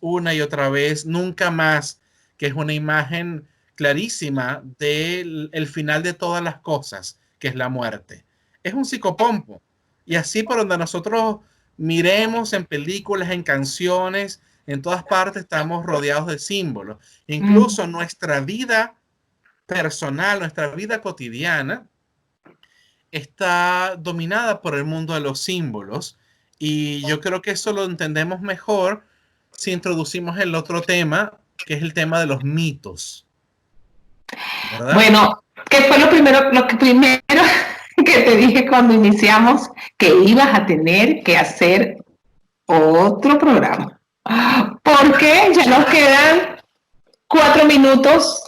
nunca más, que es una imagen clarísima del el final de todas las cosas, que es la muerte. Es un psicopompo. Y así por donde nosotros miremos en películas, en canciones, en todas partes estamos rodeados de símbolos. Incluso nuestra vida personal, nuestra vida cotidiana, está dominada por el mundo de los símbolos y yo creo que eso lo entendemos mejor si introducimos el otro tema, que es el tema de los mitos, ¿verdad? Bueno, ¿qué fue lo que primero que te dije cuando iniciamos? Que ibas a tener que hacer otro programa. Porque ya nos quedan 4 minutos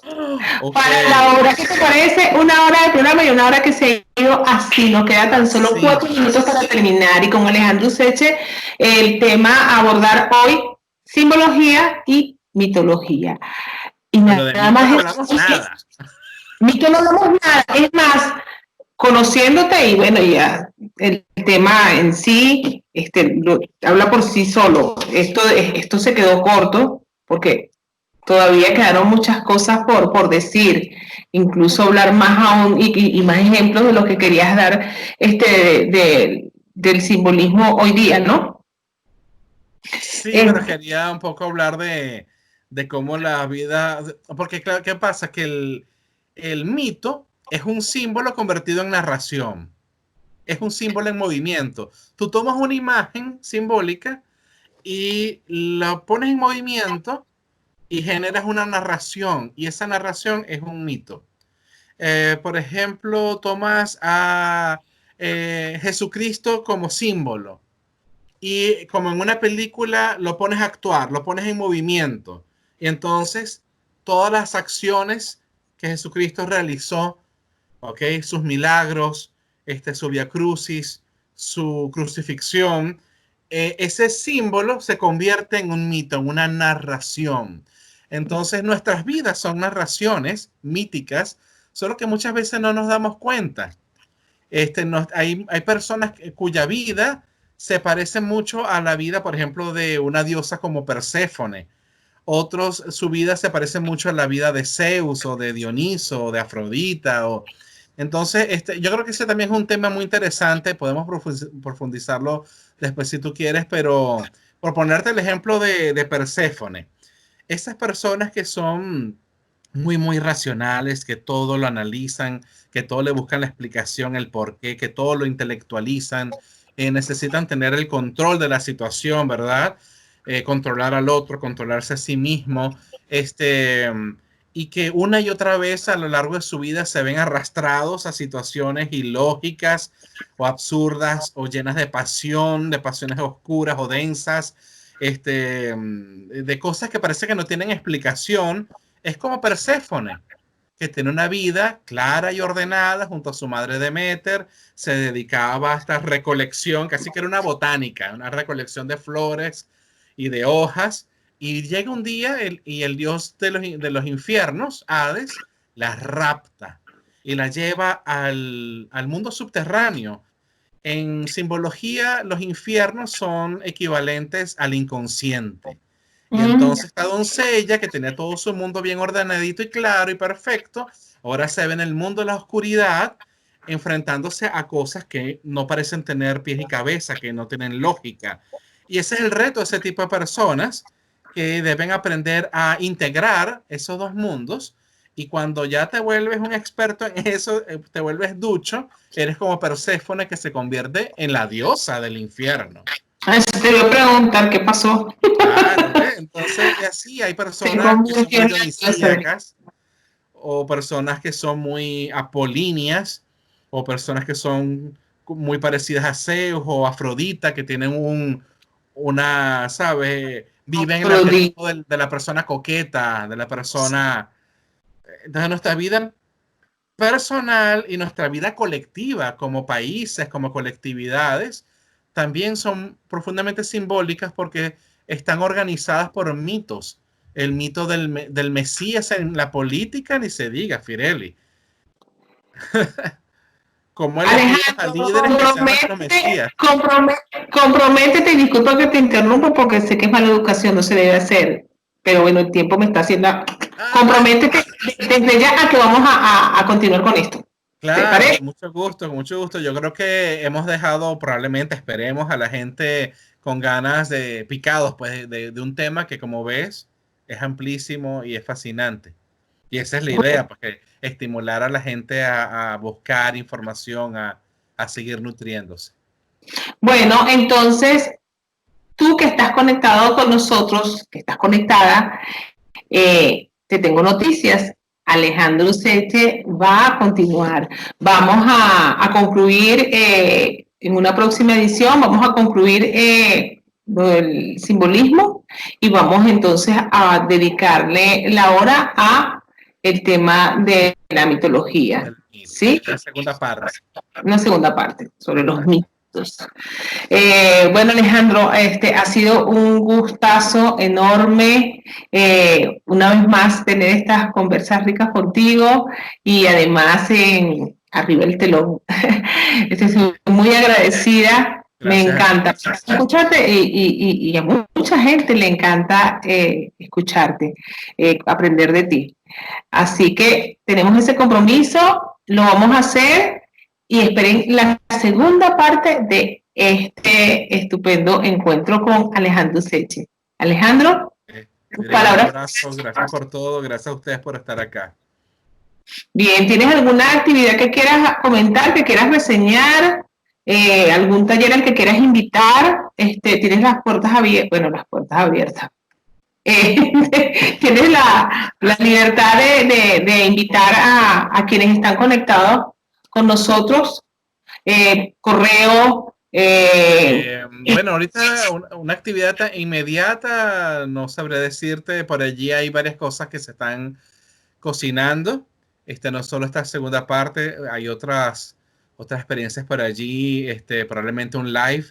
Ok. para la hora. ¿Qué te parece? Una hora de programa y una hora que se ha ido así. Nos queda tan solo Así. 4 minutos para terminar. Y con Alejandro Seche, el tema a abordar hoy, simbología y mitología. Y Pero de nada mito más no hablamos nada. mito no hablamos nada. Es más, conociéndote y bueno, ya el tema en sí habla por sí solo. Esto se quedó corto porque todavía quedaron muchas cosas por decir, incluso hablar más aún y más ejemplos de lo que querías dar del simbolismo hoy día, ¿no? Sí, pero quería un poco hablar de cómo la vida, porque claro, ¿qué pasa? Que el mito es un símbolo convertido en narración. Es un símbolo en movimiento. Tú tomas una imagen simbólica y la pones en movimiento y generas una narración. Y esa narración es un mito. Por ejemplo, tomas a Jesucristo como símbolo. Y como en una película lo pones a actuar, lo pones en movimiento. Y entonces todas las acciones que Jesucristo realizó, ¿okay? Sus milagros, su via crucis, su crucifixión, ese símbolo se convierte en un mito, en una narración. Entonces nuestras vidas son narraciones míticas, solo que muchas veces no nos damos cuenta. Hay personas cuya vida se parece mucho a la vida, por ejemplo, de una diosa como Perséfone. Otros, su vida se parece mucho a la vida de Zeus o de Dioniso o de Afrodita. Entonces, yo creo que ese también es un tema muy interesante. Podemos profundizarlo después si tú quieres, pero por ponerte el ejemplo de Perséfone, esas personas que son muy racionales, que todo lo analizan, que todo le buscan la explicación, el porqué, que todo lo intelectualizan, necesitan tener el control de la situación, ¿verdad? Controlar al otro, controlarse a sí mismo, y que una y otra vez a lo largo de su vida se ven arrastrados a situaciones ilógicas o absurdas o llenas de pasión, de pasiones oscuras o densas, de cosas que parece que no tienen explicación. Es como Perséfone. que tiene una vida clara y ordenada junto a su madre Demeter, se dedicaba a esta recolección, casi que era una botánica, una recolección de flores y de hojas, y llega un día y el dios de los infiernos, Hades, la rapta y la lleva al mundo subterráneo. En simbología, los infiernos son equivalentes al inconsciente. Y entonces esta doncella, que tenía todo su mundo bien ordenadito y claro y perfecto, ahora se ve en el mundo de la oscuridad, enfrentándose a cosas que no parecen tener pies y cabeza, que no tienen lógica. Y ese es el reto de ese tipo de personas, que deben aprender a integrar esos dos mundos. Y cuando ya te vuelves un experto en eso, te vuelves ducho, eres como Perséfone, que se convierte en la diosa del infierno. Eso te iba a preguntar, ¿qué pasó? Claro, entonces así hay personas que son muy dionisíacas, o personas que son muy apolíneas, o personas que son muy parecidas a Zeus o Afrodita, que tienen una, ¿sabes? Viven en el arquetipo de la persona coqueta, de la persona. Entonces nuestra vida personal y nuestra vida colectiva como países, como colectividades, también son profundamente simbólicas porque están organizadas por mitos. El mito del Mesías en la política, ni se diga, Firelli. Como él a líderes que sean nuestro Mesías. Comprométete, y disculpa que te interrumpa porque sé que es mala educación, no se debe hacer. Pero bueno, el tiempo me está haciendo. Comprométete desde ya a que vamos a continuar con esto. Claro, con mucho gusto, con mucho gusto. Yo creo que hemos dejado, probablemente, esperemos, a la gente con ganas de picados, pues, de un tema que, como ves, es amplísimo y es fascinante. Y esa es la idea, porque estimular a la gente a buscar información, a seguir nutriéndose. Bueno, entonces, tú que estás conectado con nosotros, que estás conectada, te tengo noticias. Alejandro Useche va a continuar. Vamos a concluir en una próxima edición, vamos a concluir el simbolismo y vamos entonces a dedicarle la hora a el tema de la mitología. ¿Sí? La segunda parte. Una segunda parte sobre los mitos. Bueno, Alejandro, ha sido un gustazo enorme una vez más tener estas conversas ricas contigo y además arriba el telón. Estoy muy agradecida. Gracias. Me encanta escucharte y a mucha gente le encanta escucharte, aprender de ti. Así que tenemos ese compromiso, lo vamos a hacer. Y esperen la segunda parte de este estupendo encuentro con Alejandro Useche. Alejandro, palabras. Gracias por todo, gracias a ustedes por estar acá. Bien, ¿tienes alguna actividad que quieras comentar, que quieras reseñar? ¿Algún taller al que quieras invitar? Tienes las puertas abiertas, bueno, las puertas abiertas. Tienes la libertad de invitar a quienes están conectados con nosotros, correo. Bueno, ahorita una actividad inmediata, no sabré decirte, por allí hay varias cosas que se están cocinando. No solo esta segunda parte, hay otras experiencias por allí, probablemente un live.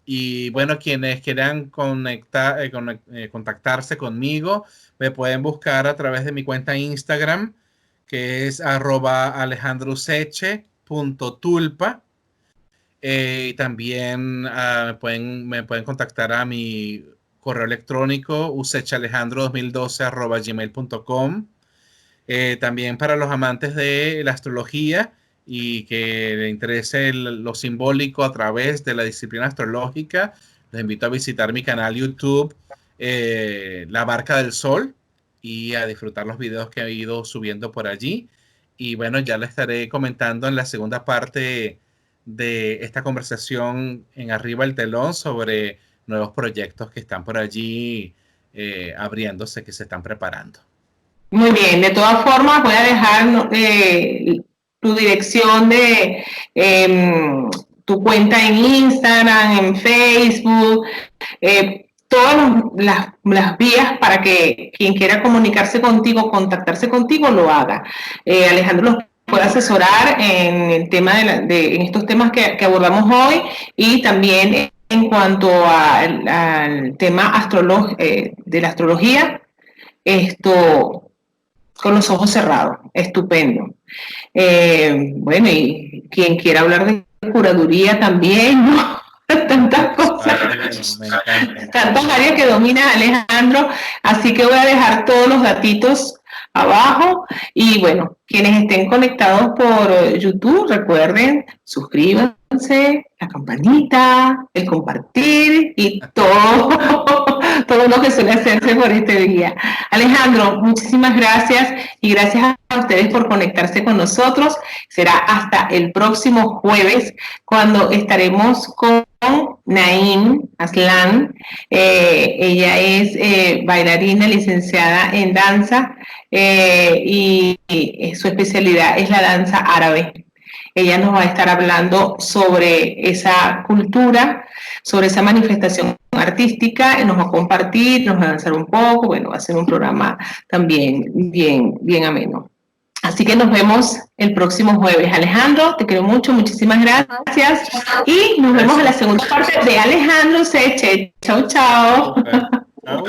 Y bueno, quienes quieran contactarse conmigo, me pueden buscar a través de mi cuenta Instagram, que es @alejandrouseche.tulpa. Y también me pueden contactar a mi correo electrónico usechealejandro2012@gmail.com. También para los amantes de la astrología y que le interese lo simbólico a través de la disciplina astrológica, les invito a visitar mi canal YouTube, La Barca del Sol, y a disfrutar los videos que he ido subiendo por allí. Y bueno, ya les estaré comentando en la segunda parte de esta conversación en Arriba el Telón sobre nuevos proyectos que están por allí abriéndose, que se están preparando. Muy bien, de todas formas voy a dejar tu dirección de tu cuenta en Instagram, en Facebook, todas las vías para que quien quiera comunicarse contigo, contactarse contigo, lo haga. Alejandro los puede asesorar en el tema en estos temas que abordamos hoy, y también en cuanto al tema de la astrología, con los ojos cerrados, estupendo. Bueno, y quien quiera hablar de curaduría también, ¿no? Tantas cosas, tantas áreas que domina Alejandro, así que voy a dejar todos los datitos abajo. Y bueno, quienes estén conectados por YouTube, recuerden, suscríbanse, la campanita, el compartir y todo lo que suele hacerse por este día. Alejandro, muchísimas gracias, y gracias a ustedes por conectarse con nosotros. Será hasta el próximo jueves, cuando estaremos con Naim Aslan. Ella es bailarina, licenciada en danza, y su especialidad es la danza árabe. Ella nos va a estar hablando sobre esa cultura, sobre esa manifestación artística, y nos va a compartir, nos va a danzar un poco. Bueno, va a ser un programa también bien ameno. Así que nos vemos el próximo jueves. Alejandro, te quiero mucho, muchísimas gracias. Y nos vemos en la segunda parte de Alejandro Seche. Chau, chao. Chao.